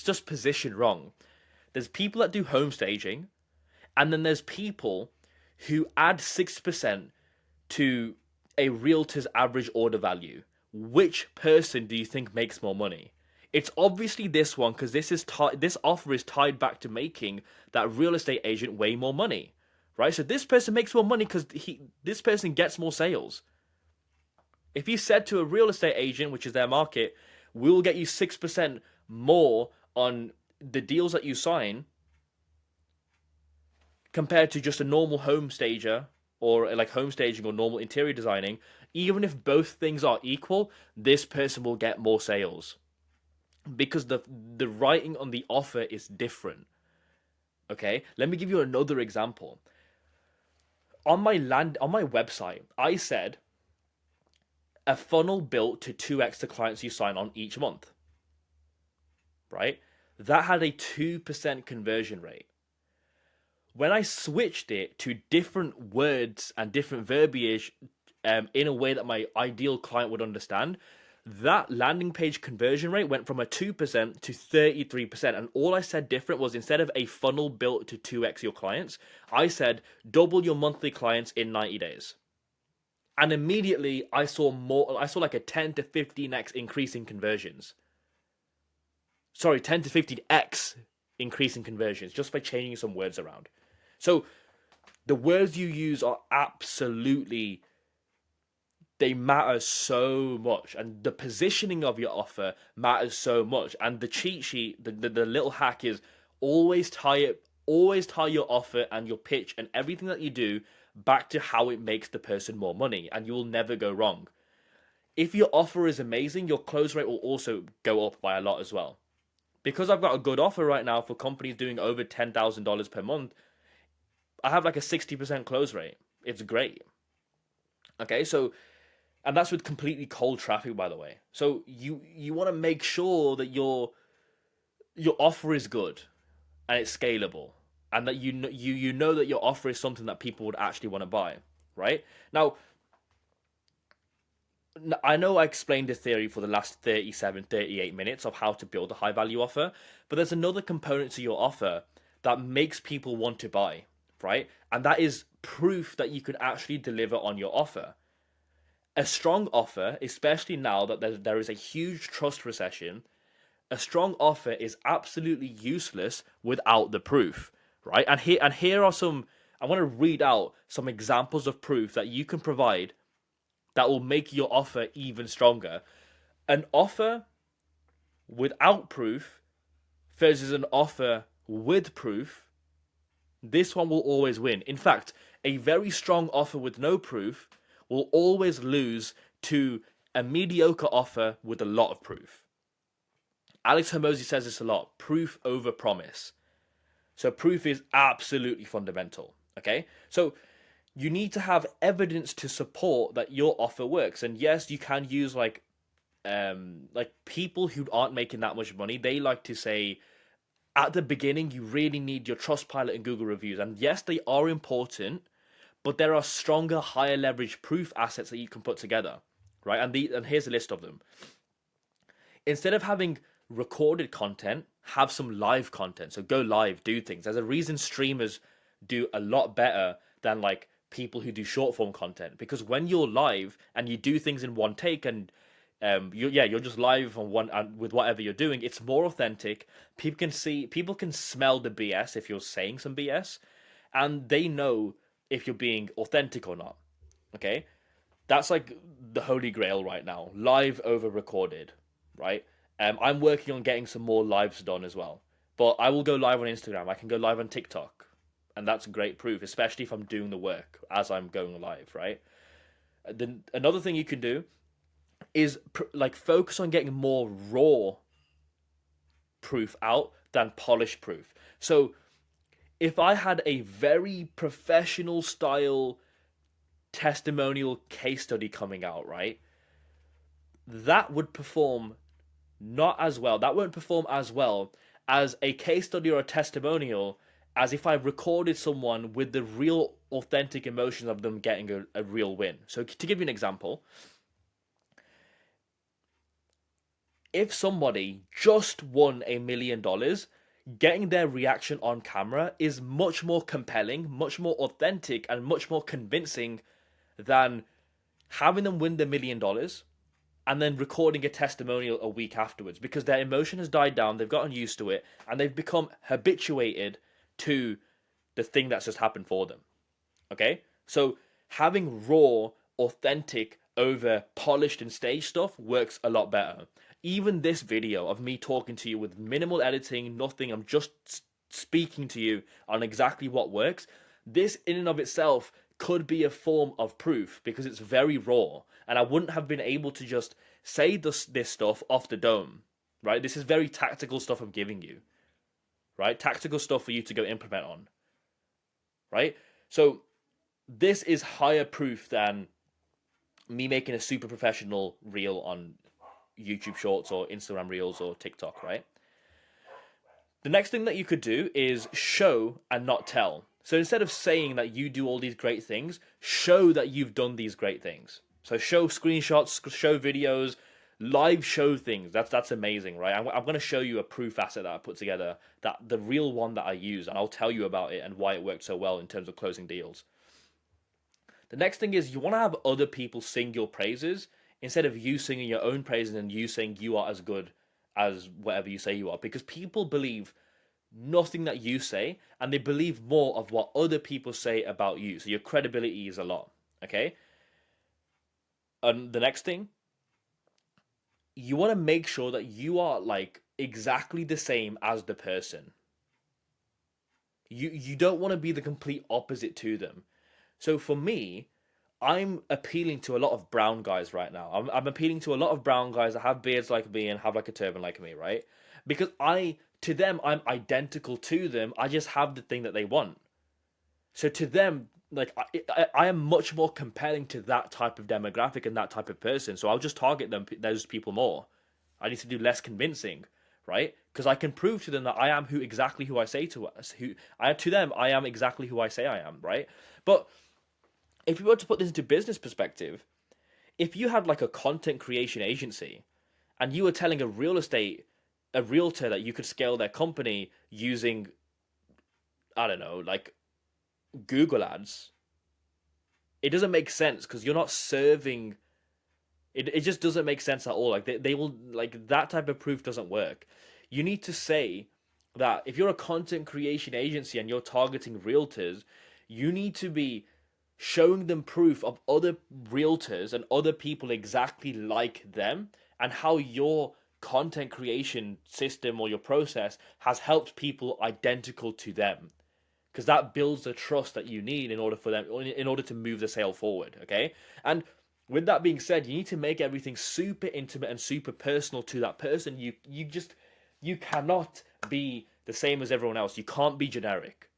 just positioned wrong. There's people that do home staging, and then there's people who add 6% to a realtor's average order value. Which person do you think makes more money? It's obviously this one, because this offer is tied back to making that real estate agent way more money, right? So this person makes more money because this person gets more sales. If you said to a real estate agent, which is their market, we'll get you 6% more on the deals that you sign, compared to just a normal home stager, or like home staging or normal interior designing, even if both things are equal, this person will get more sales because the writing on the offer is different. Okay, let me give you another example. On my website, I said a funnel built to 2x the clients you sign on each month. Right? That had a 2% conversion rate. When I switched it to different words and different verbiage, in a way that my ideal client would understand, that landing page conversion rate went from a 2% to 33%. And all I said different was, instead of a funnel built to 2x your clients, I said double your monthly clients in 90 days. And immediately I saw like a 10 to 15x increase in conversions. Sorry, 10 to 15x increase in conversions just by changing some words around. So the words you use are absolutely, they matter so much, and the positioning of your offer matters so much. And the cheat sheet, the little hack is always tie your offer and your pitch and everything that you do back to how it makes the person more money, and you will never go wrong. If your offer is amazing, your close rate will also go up by a lot as well. Because I've got a good offer right now for companies doing over $10,000 per month, I have like a 60% close rate. It's great. Okay, so, and that's with completely cold traffic, by the way. So you want to make sure that your offer is good and it's scalable, and that you know that your offer is something that people would actually want to buy, right? Now, I know I explained the theory for the last 38 minutes of how to build a high value offer, but there's another component to your offer that makes people want to buy, right? And that is proof that you can actually deliver on your offer. A strong offer, especially now that there is a huge trust recession, a strong offer is absolutely useless without the proof, right? And here are some, I want to read out some examples of proof that you can provide that will make your offer even stronger. An offer without proof versus an offer with proof, this one will always win. In fact, a very strong offer with no proof will always lose to a mediocre offer with a lot of proof. Alex Hormozy says this a lot: proof over promise. So proof is absolutely fundamental. Okay, so you need to have evidence to support that your offer works. And yes, you can use like people who aren't making that much money. They like to say at the beginning you really need your Trustpilot and Google reviews. And yes, they are important, but there are stronger, higher leverage proof assets that you can put together, right? And here's a list of them. Instead of having recorded content, have some live content. So go live, do things. There's a reason streamers do a lot better than like people who do short form content, because when you're live and you do things in one take, and you're just live on one with whatever you're doing, it's more authentic. People can smell the BS if you're saying some BS, and they know if you're being authentic or not. Okay, that's like the holy grail right now: live over recorded, right? I'm working on getting some more lives done as well, but I will go live on Instagram. I can go live on TikTok, and that's great proof, especially if I'm doing the work as I'm going live, right? Then another thing you can do is like focus on getting more raw proof out than polished proof. So if I had a very professional style testimonial case study coming out, right, that would perform not as well. That won't perform as well as a case study or a testimonial as if I recorded someone with the real authentic emotions of them getting a real win. So to give you an example, if somebody just won $1 million, getting their reaction on camera is much more compelling, much more authentic, and much more convincing than having them win the $1 million and then recording a testimonial a week afterwards, because their emotion has died down, they've gotten used to it, and they've become habituated to the thing that's just happened for them. Okay? So having raw, authentic over polished and staged stuff works a lot better. Even this video of me talking to you with minimal editing, nothing, I'm just speaking to you on exactly what works. This in and of itself could be a form of proof because it's very raw, and I wouldn't have been able to just say this stuff off the dome, right? This is very tactical stuff I'm giving you, right? Tactical stuff for you to go implement on, right? So this is higher proof than me making a super professional reel on YouTube Shorts or Instagram Reels or TikTok, right? The next thing that you could do is show and not tell. So instead of saying that you do all these great things, show that you've done these great things. So show screenshots, show videos, live show things. That's amazing, right? I'm going to show you a proof asset that I put together, that the real one that I use, and I'll tell you about it and why it worked so well in terms of closing deals. The next thing is you want to have other people sing your praises instead of you singing your own praises and you saying you are as good as whatever you say you are, because people believe nothing that you say and they believe more of what other people say about you. So your credibility is a lot, okay? And the next thing, you want to make sure that you are like exactly the same as the person. You don't want to be the complete opposite to them. So for me, I'm appealing to a lot of brown guys right now. I'm appealing to a lot of brown guys that have beards like me and have like a turban like me, right? Because to them, I'm identical to them. I just have the thing that they want. So to them, like I am much more compelling to that type of demographic and that type of person. So I'll just target those people more. I need to do less convincing, right? Because I can prove to them that I am exactly who I say to us. To them, I am exactly who I say I am, right? But if you were to put this into business perspective, if you had like a content creation agency and you were telling a realtor that you could scale their company using, I don't know, like Google ads, it doesn't make sense because you're not serving. It just doesn't make sense at all. Like they will, like, that type of proof doesn't work. You need to say that if you're a content creation agency and you're targeting realtors, you need to be showing them proof of other realtors and other people exactly like them and how your content creation system or your process has helped people identical to them, because that builds the trust that you need in order to move the sale forward. Okay, and with that being said, you need to make everything super intimate and super personal to that person. You cannot be the same as everyone else. You can't be generic.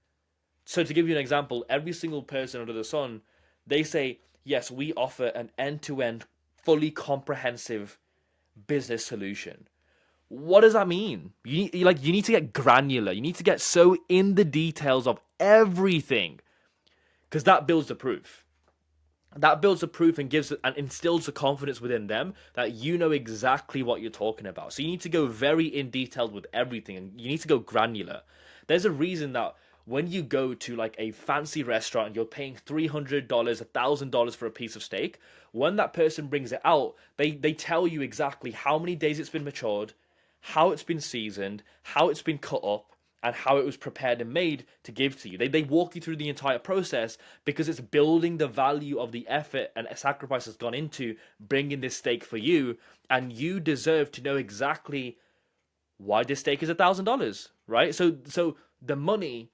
So to give you an example, every single person under the sun, they say, yes, we offer an end-to-end, fully comprehensive business solution. What does that mean? You need to get granular. You need to get so in the details of everything, because that builds the proof. That builds the proof and instills the confidence within them that you know exactly what you're talking about. So you need to go very in detailed with everything, and you need to go granular. There's a reason that when you go to like a fancy restaurant and you're paying $300, $1,000 for a piece of steak, when that person brings it out, they tell you exactly how many days it's been matured, how it's been seasoned, how it's been cut up, and how it was prepared and made to give to you. They walk you through the entire process because it's building the value of the effort and sacrifice that's gone into bringing this steak for you, and you deserve to know exactly why this steak is $1,000, right? So the money,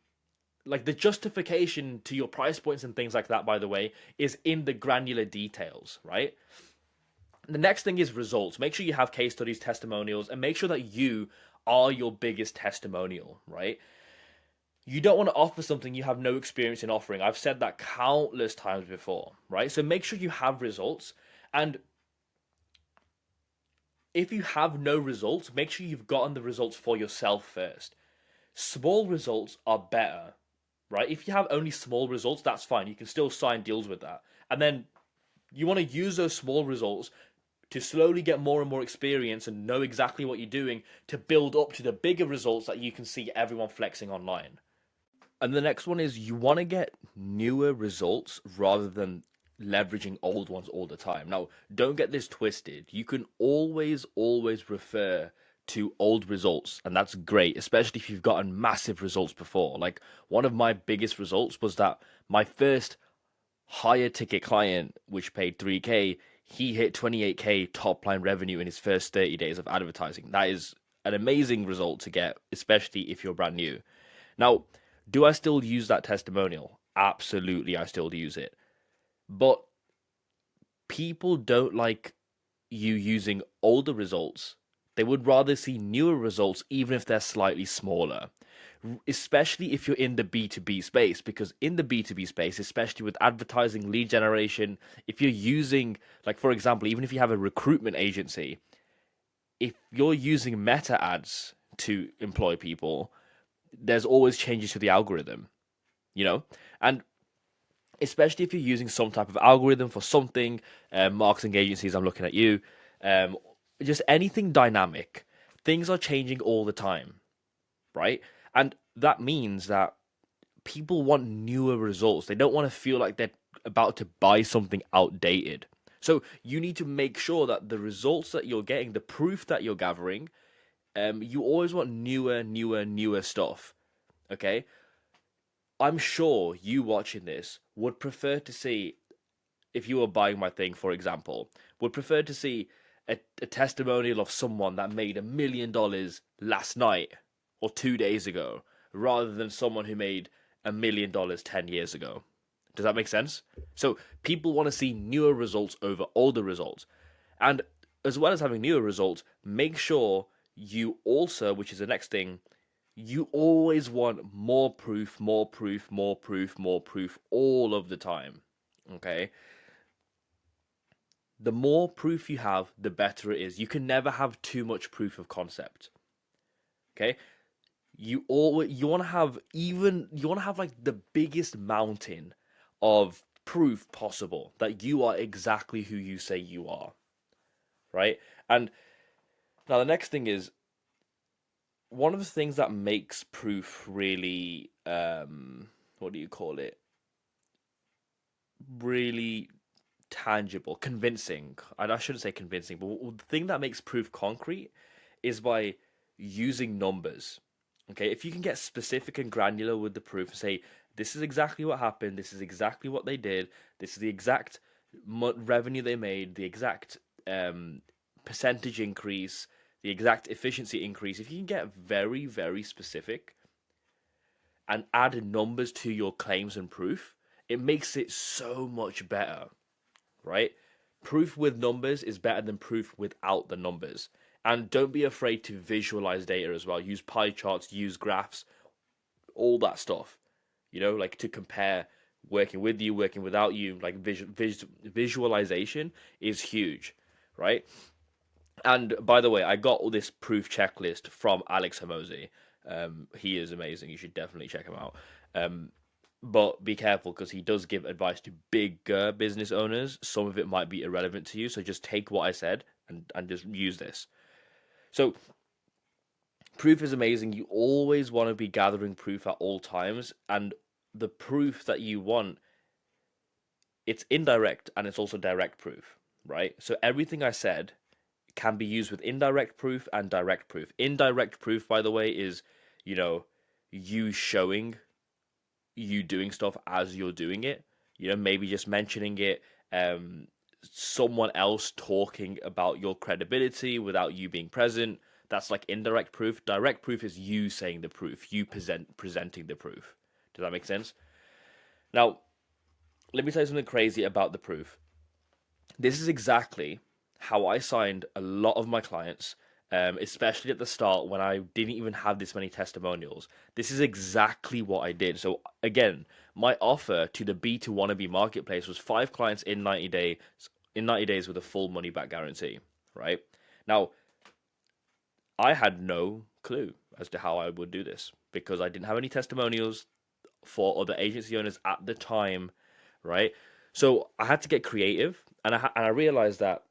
like the justification to your price points and things like that, by the way, is in the granular details, right? The next thing is results. Make sure you have case studies, testimonials, and make sure that you are your biggest testimonial, right? You don't want to offer something you have no experience in offering. I've said that countless times before, right? So make sure you have results. And if you have no results, make sure you've gotten the results for yourself first. Small results are better, right? If you have only small results, that's fine. You can still sign deals with that. And then you want to use those small results to slowly get more and more experience and know exactly what you're doing to build up to the bigger results that you can see everyone flexing online. And the next one is you want to get newer results rather than leveraging old ones all the time. Now, don't get this twisted. You can always refer to old results, and that's great, especially if you've gotten massive results before. Like, one of my biggest results was that my first higher ticket client, which paid 3K, he hit 28K top line revenue in his first 30 days of advertising. That is an amazing result to get, especially if you're brand new. Now, do I still use that testimonial? Absolutely, I still use it. But people don't like you using older results. They would rather see newer results, even if they're slightly smaller. Especially if you're in the B2B space, because in the B2B space, especially with advertising, lead generation, if you're using, like, for example, even if you have a recruitment agency, if you're using meta ads to employ people, there's always changes to the algorithm, you know? And especially if you're using some type of algorithm for something, marketing agencies, I'm looking at you, um, just anything dynamic, things are changing all the time, right? And that means that people want newer results. They don't want to feel like they're about to buy something outdated. So you need to make sure that the results that you're getting, the proof that you're gathering, you always want newer stuff. Okay? I'm sure you watching this would prefer to see, if you were buying my thing, for example, would prefer to see a testimonial of someone that made $1 million last night or 2 days ago, rather than someone who made $1 million 10 years ago. Does that make sense? So people want to see newer results over older results. And as well as having newer results, make sure you also, which is the next thing, you always want more proof, more proof, more proof, more proof all of the time. Okay? The more proof you have, the better it is. You can never have too much proof of concept. Okay? You want to have like the biggest mountain of proof possible that you are exactly who you say you are, right? And now the next thing is, one of the things that makes proof really what do you call it, really tangible, convincing, and I shouldn't say convincing, but the thing that makes proof concrete is by using numbers. Okay, if you can get specific and granular with the proof and say, this is exactly what happened, this is exactly what they did, this is the exact revenue they made, the exact percentage increase, the exact efficiency increase. If you can get very specific and add numbers to your claims and proof, it makes it so much better, right? Proof with numbers is better than proof without the numbers. And don't be afraid to visualize data as well. Use pie charts, use graphs, all that stuff. You know, like to compare working with you, working without you. Like visualization is huge, right? And by the way, I got all this proof checklist from Alex Hormozi. He is amazing. You should definitely check him out. But be careful because he does give advice to bigger business owners. Some of it might be irrelevant to you. So just take what I said and just use this. So proof is amazing. You always want to be gathering proof at all times. And the proof that you want, it's indirect and it's also direct proof, right? So everything I said can be used with indirect proof and direct proof. Indirect proof, by the way, is, you know, you showing you doing stuff as you're doing it. You know, maybe just mentioning it, someone else talking about your credibility without you being present. That's like indirect proof. Direct proof is you saying the proof, you presenting the proof. Does that make sense? Now, let me tell you something crazy about the proof. This is exactly how I signed a lot of my clients, especially at the start when I didn't even have this many testimonials. This is exactly what I did. So again, my offer to the B2 wannabe marketplace was 5 clients in 90 days with a full money back guarantee, right? Now, I had no clue as to how I would do this because I didn't have any testimonials for other agency owners at the time, right? So I had to get creative, and I realized that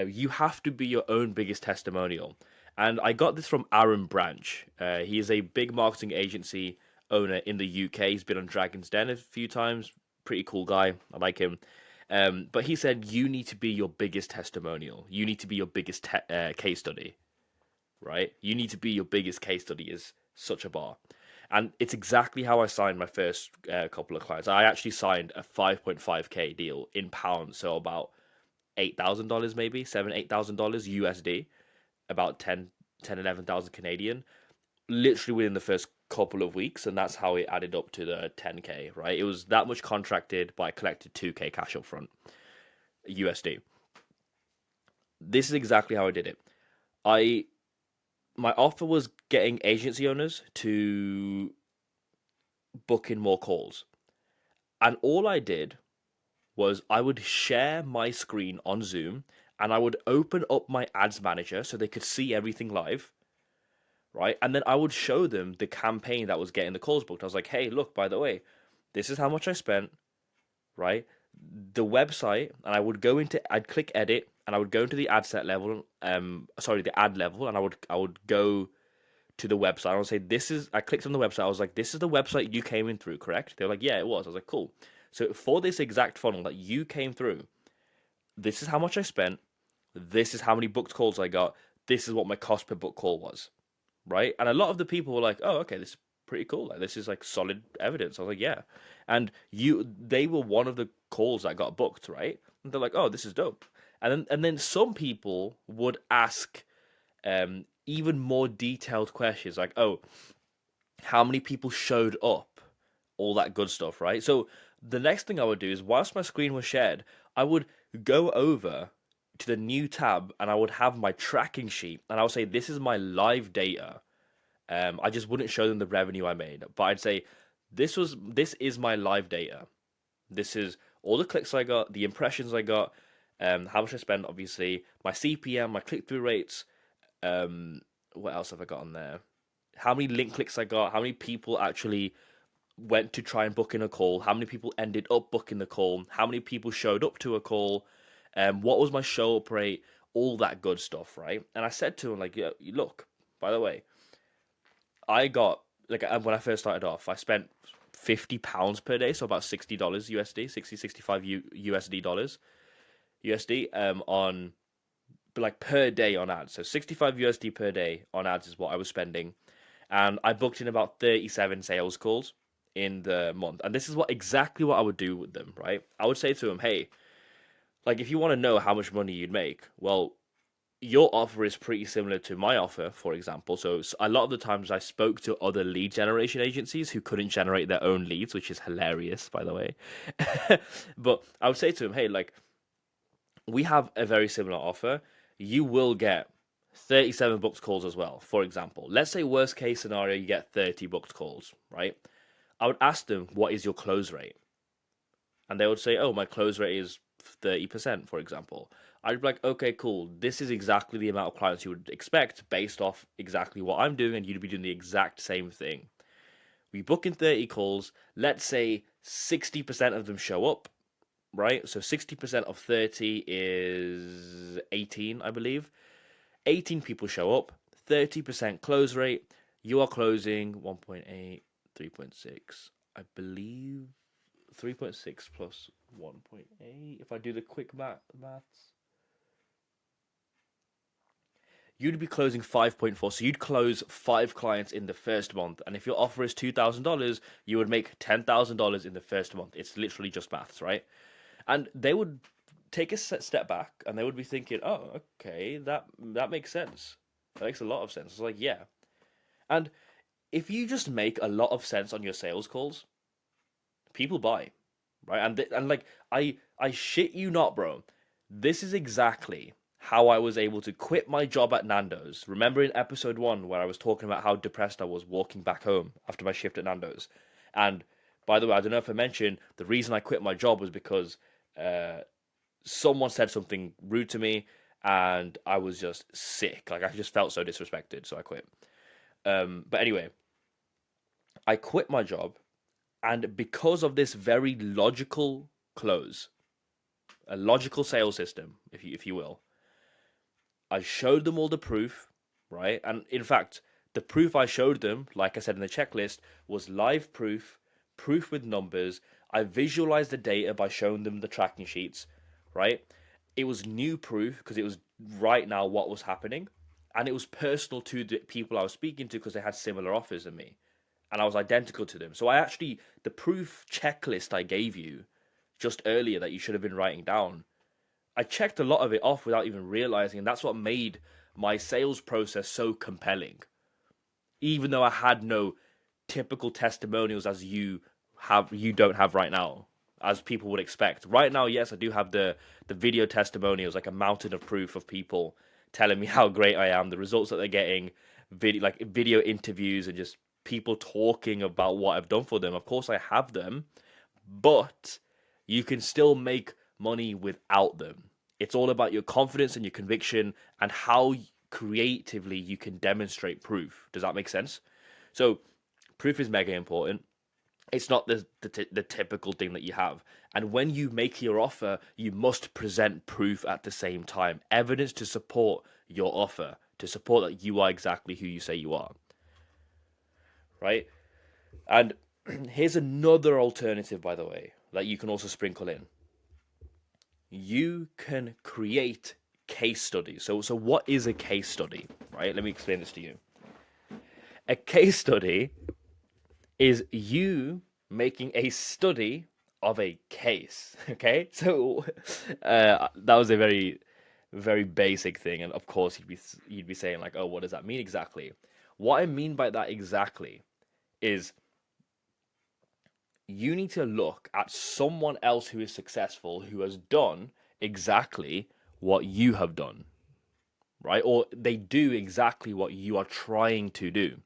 you have to be your own biggest testimonial. And I got this from Aaron Branch. He is a big marketing agency owner in the UK. He's been on Dragon's Den a few times. Pretty cool guy. I like him. But he said you need to be your biggest testimonial. You need to be your biggest case study, right? You need to be your biggest case study is such a bar. And it's exactly how I signed my first couple of clients. I actually signed a 5.5k deal in pounds, so about $8,000 maybe, $8,000 USD, about 11,000 Canadian, literally within the first couple of weeks, and that's how it added up to the 10k, right? It was that much contracted, but I collected 2k cash up front, USD. This is exactly how I did it. I My offer was getting agency owners to book in more calls. And all I did was I would share my screen on Zoom and I would open up my ads manager so they could see everything live, right? And then I would show them the campaign that was getting the calls booked. I was like, hey, look, by the way, this is how much I spent, right? The website, and I'd click edit and I would go into the ad set level, the ad level, and I would go to the website. I would say, I clicked on the website. I was like, this is the website you came in through, correct? They're like, yeah, it was. I was like, cool. So for this exact funnel that you came through, this is how much I spent. This is how many booked calls I got. This is what my cost per book call was, right? And a lot of the people were like, oh, okay, this is pretty cool. Like, this is like solid evidence. I was like, yeah. And they were one of the calls that got booked, right? And they're like, oh, this is dope. And then some people would ask even more detailed questions like, oh, how many people showed up, all that good stuff, right? So the next thing I would do is, whilst my screen was shared, I would go over to the new tab and I would have my tracking sheet and I would say, this is my live data. I just wouldn't show them the revenue I made, but I'd say, this is my live data. This is all the clicks I got, the impressions I got, how much I spent, obviously, my CPM, my click through rates. What else have I got on there? How many link clicks I got, how many people actually went to try and book in a call, how many people ended up booking the call, how many people showed up to a call, what was my show up rate, all that good stuff, right? And I said to him, like, yeah, look, by the way, I got, like, when I first started off, I spent £50 per day, so about $60 USD, 65 USD dollars USD, on, like, per day on ads. So 65 USD per day on ads is what I was spending. And I booked in about 37 sales calls in the month. And this is exactly what I would do with them, right? I would say to them, hey, like, if you want to know how much money you'd make, well, your offer is pretty similar to my offer, for example. So a lot of the times I spoke to other lead generation agencies who couldn't generate their own leads, which is hilarious, by the way. But I would say to them, hey, like, we have a very similar offer. You will get 37 booked calls as well, for example. Let's say worst case scenario, you get 30 booked calls, right? I would ask them, what is your close rate? And they would say, oh, my close rate is 30%, for example. I'd be like, okay, cool. This is exactly the amount of clients you would expect based off exactly what I'm doing, and you'd be doing the exact same thing. We book in 30 calls. Let's say 60% of them show up, right? So 60% of 30 is 18, I believe. 18 people show up, 30% close rate. You are closing 1.8, 3.6, I believe 3.6 plus 1.8. If I do the quick maths, you'd be closing 5.4. So you'd close 5 clients in the first month. And if your offer is $2,000, you would make $10,000 in the first month. It's literally just maths, right? And they would take a step back and they would be thinking, oh, okay, that makes sense. That makes a lot of sense. It's like, yeah. And if you just make a lot of sense on your sales calls, people buy, right? And like, I shit you not, bro. This is exactly how I was able to quit my job at Nando's. Remember in episode 1 where I was talking about how depressed I was walking back home after my shift at Nando's? And by the way, I don't know if I mentioned the reason I quit my job was because uh, someone said something rude to me and I was just sick. Like I just felt so disrespected, so I quit. But anyway, I quit my job, and because of this very logical close, a logical sales system, if you will, I showed them all the proof, right? And in fact, the proof I showed them, like I said in the checklist, was live proof, proof with numbers. I visualized the data by showing them the tracking sheets, right? It was new proof because it was right now what was happening. And it was personal to the people I was speaking to because they had similar offers than me. And I was identical to them. So I actually, the proof checklist I gave you just earlier that you should have been writing down, I checked a lot of it off without even realizing, and that's what made my sales process so compelling. Even though I had no typical testimonials as you don't have right now, as people would expect. Right now, yes, I do have the video testimonials, like a mountain of proof of people telling me how great I am, the results that they're getting, video interviews, and just people talking about what I've done for them. Of course, I have them, but you can still make money without them. It's all about your confidence and your conviction and how creatively you can demonstrate proof. Does that make sense? So, proof is mega important. It's not the typical thing that you have. And when you make your offer, you must present proof at the same time, evidence to support your offer, to support that you are exactly who you say you are, right? And here's another alternative, by the way, that you can also sprinkle in. You can create case studies. So what is a case study, right? Let me explain this to you. A case study is you making a study of a case. Okay, so that was a very, very basic thing, and of course you'd be saying like, oh, what does that mean exactly? What I mean by that exactly is you need to look at someone else who is successful who has done exactly what you have done, right? Or they do exactly what you are trying to do.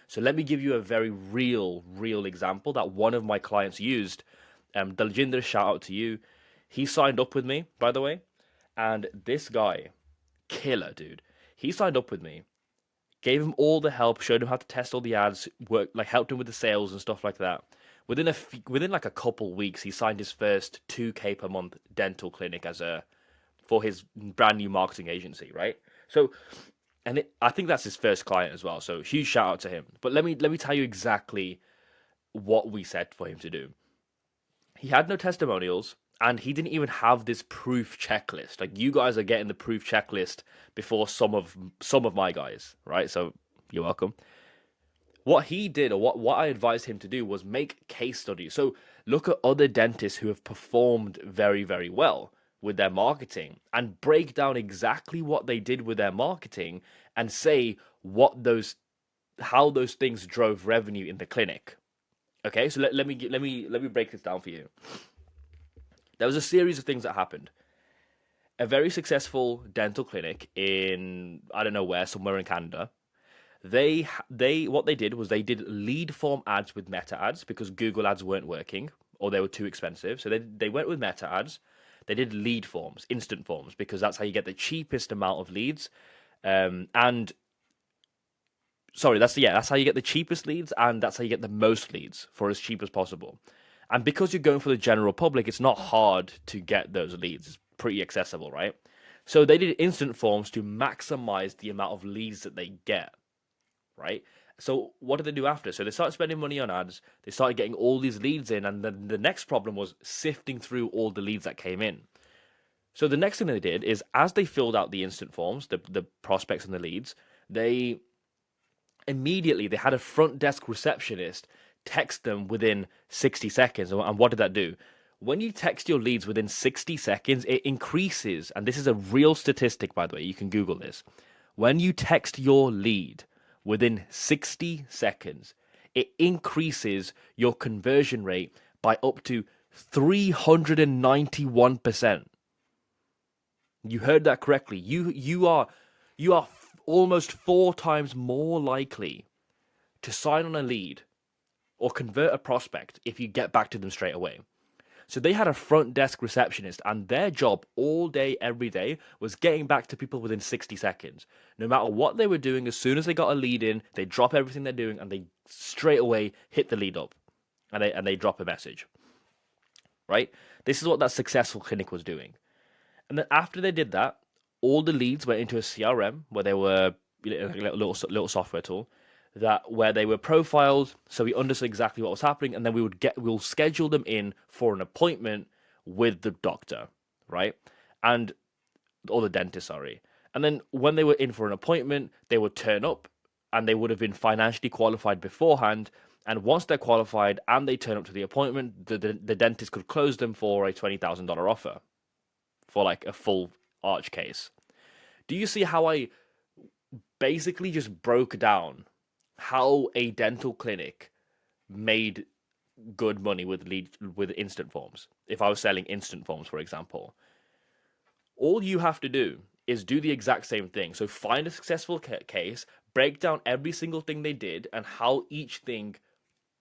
So let me give you a very real example that one of my clients used. Daljinder, shout out to you. He signed up with me, by the way, and this guy, killer dude. He signed up with me, gave him all the help, showed him how to test all the ads, helped him with the sales and stuff like that. Within like a couple weeks, he signed his first 2K per month dental clinic for his brand new marketing agency, right? So, I think that's his first client as well. So huge shout out to him. But let me tell you exactly what we said for him to do. He had no testimonials, and he didn't even have this proof checklist. Like, you guys are getting the proof checklist before some of my guys, right? So you're welcome. What he did, or what I advised him to do, was make case studies. So look at other dentists who have performed very, very well with their marketing and break down exactly what they did with their marketing and say how those things drove revenue in the clinic. Okay, so let me break this down for you. There was a series of things that happened. A very successful dental clinic in, I don't know where, somewhere in Canada. They what they did was they did lead form ads with meta ads because Google ads weren't working or they were too expensive. So they went with meta ads. They did lead forms, instant forms, because that's how you get the cheapest amount of leads. And sorry, that's how you get the cheapest leads, and that's how you get the most leads for as cheap as possible. And because you're going for the general public, it's not hard to get those leads. It's pretty accessible, right? So they did instant forms to maximize the amount of leads that they get, right? So what did they do after? So they started spending money on ads. They started getting all these leads in, and then the next problem was sifting through all the leads that came in. So the next thing they did is, as they filled out the instant forms, the prospects and the leads, they immediately they had a front desk receptionist text them within 60 seconds. And what did that do? When you text your leads within 60 seconds, it increases, and this is a real statistic, by the way, you can Google this. When you text your lead within 60 seconds, it increases your conversion rate by up to 391%. You heard that correctly. You are almost 4 times more likely to sign on a lead or convert a prospect if you get back to them straight away. So they had a front desk receptionist, and their job all day, every day, was getting back to people within 60 seconds. No matter what they were doing, as soon as they got a lead in, they drop everything they're doing and they straight away hit the lead up, and they drop a message. Right? This is what that successful clinic was doing. And then after they did that, all the leads went into a CRM where they were, like a little software tool that where they were profiled, so we understood exactly what was happening, and then we'll schedule them in for an appointment with the doctor, right? And or the dentist, sorry. And then when they were in for an appointment, they would turn up and they would have been financially qualified beforehand. And once they're qualified and they turn up to the appointment, the dentist could close them for a $20,000 offer for like a full arch case. Do you see how I basically just broke down how a dental clinic made good money with instant forms? If I was selling instant forms, for example, all you have to do is do the exact same thing. So find a successful case, break down every single thing they did and how each thing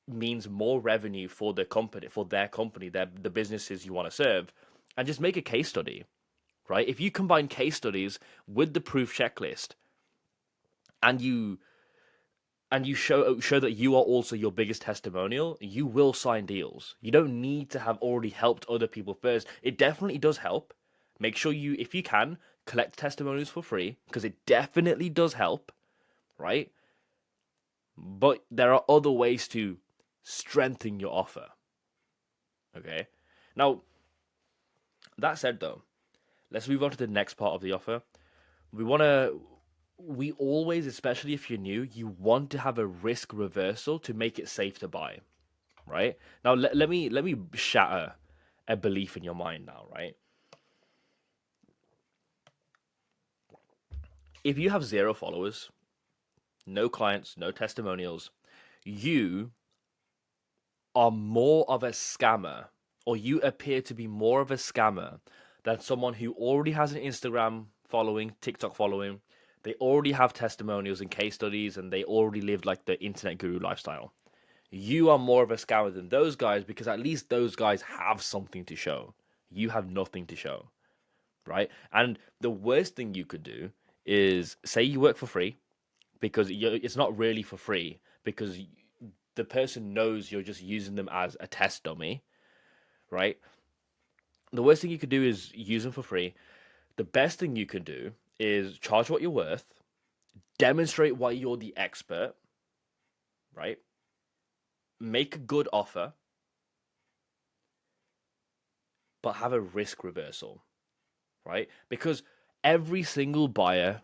means more revenue for the company, the businesses you want to serve, and just make a case study, right? If you combine case studies with the proof checklist and you show that you are also your biggest testimonial, you will sign deals. You don't need to have already helped other people first. It definitely does help. Make sure you, if you can, collect testimonials for free because it definitely does help, right? But there are other ways to strengthen your offer. Okay? Now, that said though, let's move on to the next part of the offer. We always, especially if you're new, you want to have a risk reversal to make it safe to buy, right? Now let me shatter a belief in your mind now, right? If you have 0 followers, no clients, no testimonials, you are more of a scammer, or you appear to be more of a scammer than someone who already has an Instagram following, TikTok following. They already have testimonials and case studies, and they already live like the internet guru lifestyle. You are more of a scammer than those guys because at least those guys have something to show. You have nothing to show, right? And the worst thing you could do is say you work for free because it's not really for free because the person knows you're just using them as a test dummy, right? The worst thing you could do is use them for free. The best thing you could do is charge what you're worth, demonstrate why you're the expert, right? Make a good offer, but have a risk reversal, right? Because every single buyer,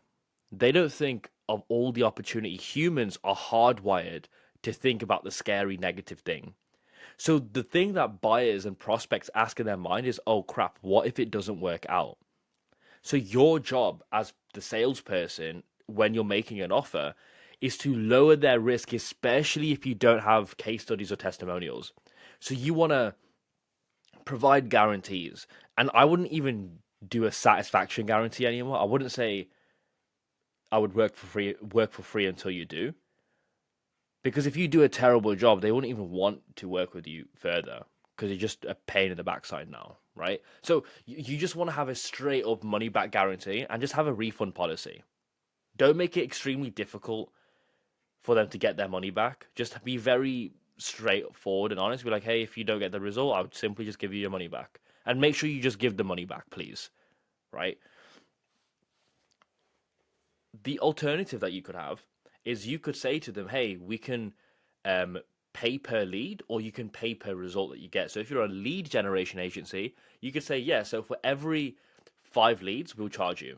they don't think of all the opportunity. Humans are hardwired to think about the scary negative thing. So the thing that buyers and prospects ask in their mind is, oh crap, what if it doesn't work out? So your job as the salesperson when you're making an offer is to lower their risk, especially if you don't have case studies or testimonials. So you want to provide guarantees. And I wouldn't even do a satisfaction guarantee anymore. I wouldn't say I would work for free until you do. Because if you do a terrible job, they wouldn't even want to work with you further because you're just a pain in the backside now, right? So you just want to have a straight up money back guarantee and just have a refund policy. Don't make it extremely difficult for them to get their money back. Just be very straightforward and honest. Be like, hey, if you don't get the result, I would simply just give you your money back. And make sure you just give the money back, please, right? The alternative that you could have is you could say to them, hey, we can pay per lead or you can pay per result that you get. So if you're a lead generation agency, you could say, yeah, so for every 5 leads, we'll charge you,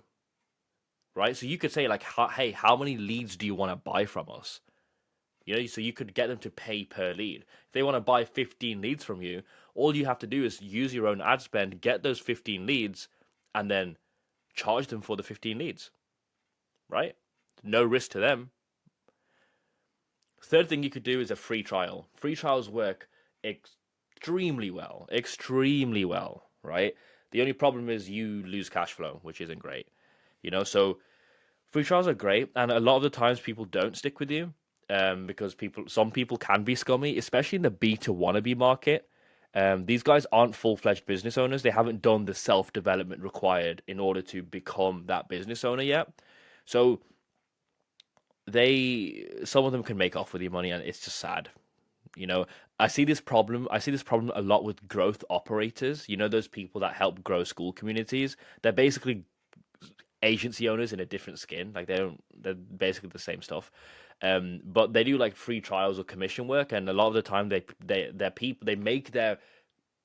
right? So you could say like, hey, how many leads do you want to buy from us? You know, so you could get them to pay per lead. If they want to buy 15 leads from you, all you have to do is use your own ad spend, get those 15 leads, and then charge them for the 15 leads, right? No risk to them. Third thing you could do is a free trial. Free trials work extremely well, right? The only problem is you lose cash flow, which isn't great. So free trials are great, and a lot of the times people don't stick with you, because some people can be scummy, especially in the B2 wannabe market. These guys aren't full-fledged business owners. They haven't done the self-development required in order to become that business owner yet. So some of them can make off with your money, and it's just sad. You know, I see this problem a lot with growth operators. Those people that help grow school communities. They're basically agency owners in a different skin. Like they're basically the same stuff. But they do like free trials or commission work, and a lot of the time they make their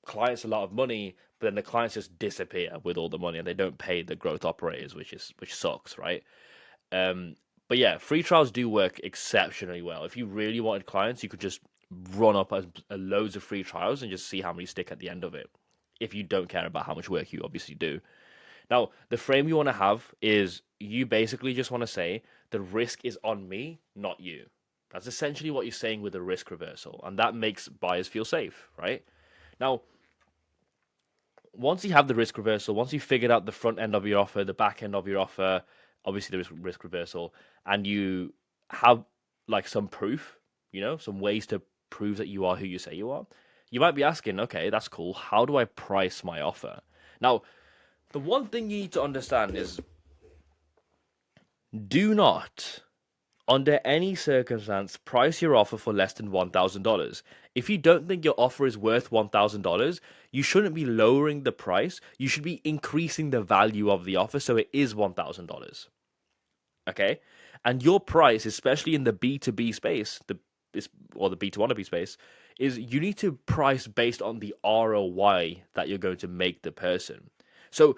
clients a lot of money, but then the clients just disappear with all the money, and they don't pay the growth operators, which sucks, right? Um, but yeah, free trials do work exceptionally well. If you really wanted clients, you could just run up a loads of free trials and just see how many stick at the end of it. If you don't care about how much work you obviously do. Now, the frame you want to have is you basically just want to say the risk is on me, not you. That's essentially what you're saying with a risk reversal, and that makes buyers feel safe, right? Now, once you have the risk reversal, once you've figured out the front end of your offer, the back end of your offer, obviously the risk reversal, and you have like some proof, some ways to prove that you are who you say you are, you might be asking, okay, that's cool. How do I price my offer? Now, the one thing you need to understand is do not, under any circumstance, price your offer for less than $1,000. If you don't think your offer is worth $1,000, you shouldn't be lowering the price. You should be increasing the value of the offer so it is $1,000. Okay? And your price, especially in the B2B space, or the B2 wannabe space, is you need to price based on the ROI that you're going to make the person. So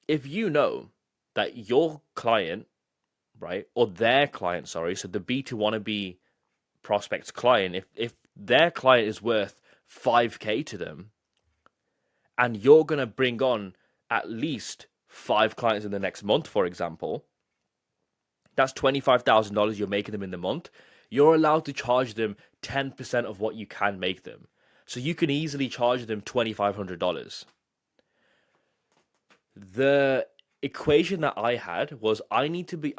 if you know that your client, right, or their client, sorry, so the B2 wannabe prospect's client, if their client is worth 5K to them, and you're going to bring on at least 5 clients in the next month, for example, that's $25,000 you're making them in the month. You're allowed to charge them 10% of what you can make them. So you can easily charge them $2,500. The equation that I had was I need to be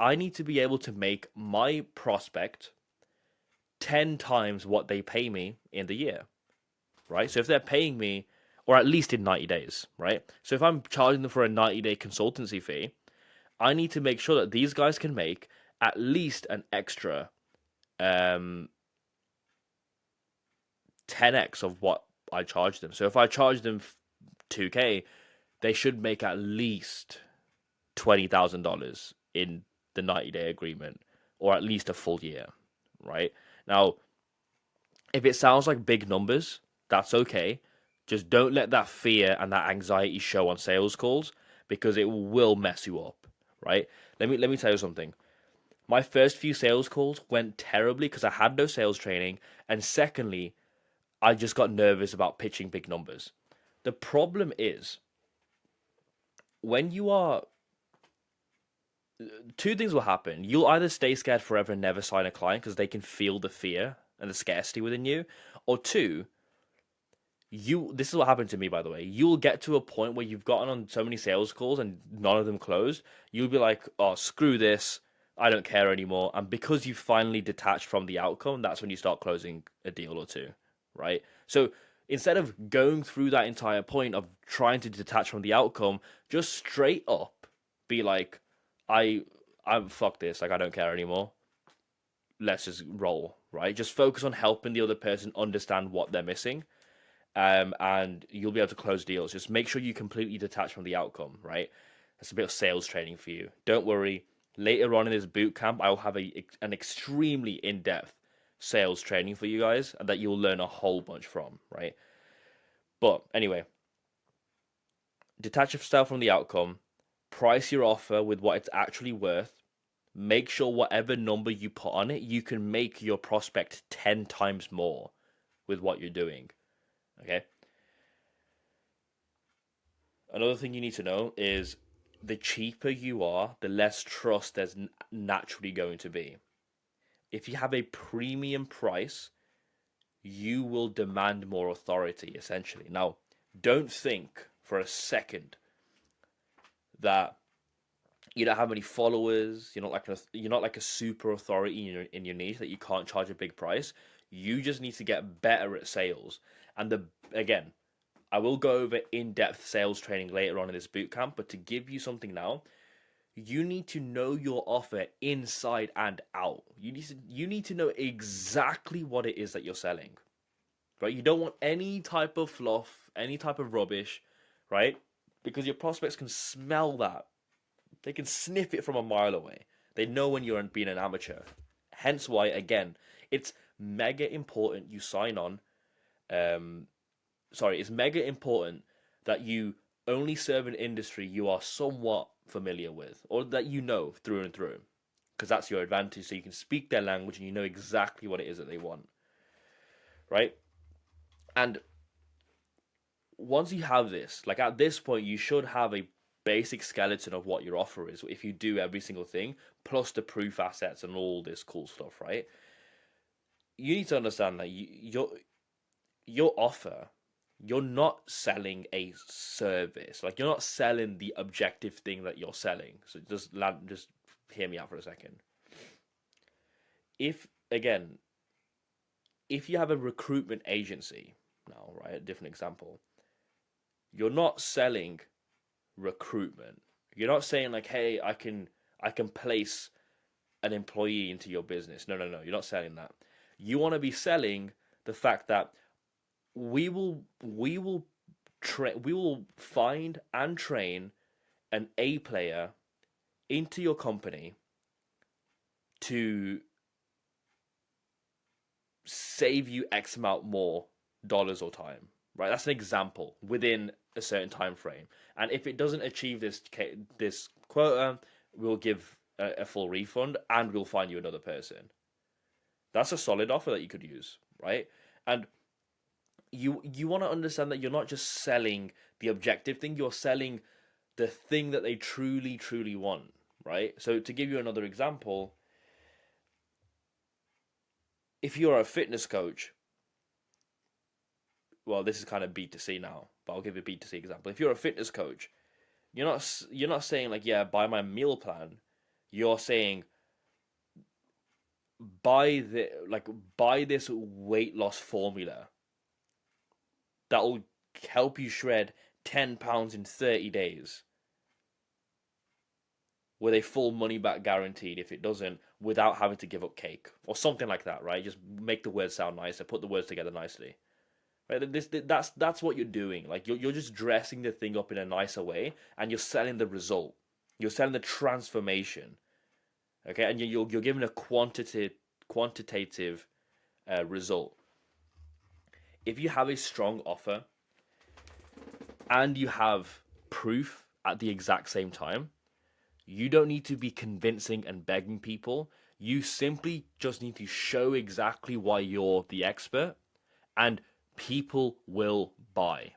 able to make my prospect 10 times what they pay me in the year, right? So if they're paying me, or at least in 90 days, right? So if I'm charging them for a 90-day consultancy fee, I need to make sure that these guys can make at least an extra 10x of what I charge them. So if I charge them 2K, they should make at least $20,000 in the 90-day agreement, or at least a full year, right? Now, if it sounds like big numbers, that's okay. Just don't let that fear and that anxiety show on sales calls, because it will mess you up, right? Let me tell you something. My first few sales calls went terribly because I had no sales training, and secondly, I just got nervous about pitching big numbers. The problem is when you are two things will happen. You'll either stay scared forever and never sign a client because they can feel the fear and the scarcity within you, or two, this is what happened to me, by the way. You'll get to a point where you've gotten on so many sales calls and none of them closed. You'll be like, oh, screw this. I don't care anymore. And because you finally detached from the outcome, that's when you start closing a deal or two, right? So instead of going through that entire point of trying to detach from the outcome, just straight up be like, I'm fuck this. Like, I don't care anymore. Let's just roll, right? Just focus on helping the other person understand what they're missing, and you'll be able to close deals. Just make sure you completely detach from the outcome, right? That's a bit of sales training for you. Don't worry. Later on in this boot camp, I'll have an extremely in-depth sales training for you guys that you'll learn a whole bunch from, right? But anyway, detach yourself from the outcome, price your offer with what it's actually worth. Make sure whatever number you put on it, you can make your prospect 10 times more with what you're doing. Okay? Another thing you need to know is the cheaper you are, the less trust there's naturally going to be. If you have a premium price, you will demand more authority, essentially. Now, don't think for a second that you don't have many followers, you're not like a super authority in your niche that you can't charge a big price. You just need to get better at sales. And again, I will go over in-depth sales training later on in this bootcamp, but to give you something now, you need to know your offer inside and out. You need to know exactly what it is that you're selling. Right? You don't want any type of fluff, any type of rubbish, right? Because your prospects can smell that. They can sniff it from a mile away. They know when you're being an amateur. Hence why, again, it's mega important you sign on. It's mega important that you only serve an industry you are somewhat familiar with, or that you know through and through, because that's your advantage. So you can speak their language and you know exactly what it is that they want, right? And once you have this, like at this point, you should have a basic skeleton of what your offer is if you do every single thing, plus the proof assets and all this cool stuff, right? You need to understand that your offer, you're not selling a service. Like you're not selling the objective thing that you're selling. So just hear me out for a second. If again, if you have a recruitment agency now, right, a different example, you're not selling recruitment. You're not saying like, hey, I can place an employee into your business. No, no, no. You're not selling that. You want to be selling the fact that we will find and train an A player into your company to save you X amount more dollars or time. Right? That's an example within a certain time frame. And if it doesn't achieve this quota, we'll give a full refund and we'll find you another person. That's a solid offer that you could use, right? And you want to understand that you're not just selling the objective thing, you're selling the thing that they truly, truly want, right? So to give you another example, if you're a fitness coach, well, this is kind of B2C now, but I'll give you a B2C example. If you're a fitness coach, you're not saying like, yeah, buy my meal plan. You're saying buy this weight loss formula that will help you shred 10 pounds in 30 days with a full money back guaranteed if it doesn't, without having to give up cake or something like that, right? Just make the words sound nicer, put the words together nicely. Right? That's what you're doing. Like you're just dressing the thing up in a nicer way, and you're selling the result. You're selling the transformation. Okay, and you're giving a quantitative result. If you have a strong offer and you have proof at the exact same time, you don't need to be convincing and begging people. You simply just need to show exactly why you're the expert, and people will buy.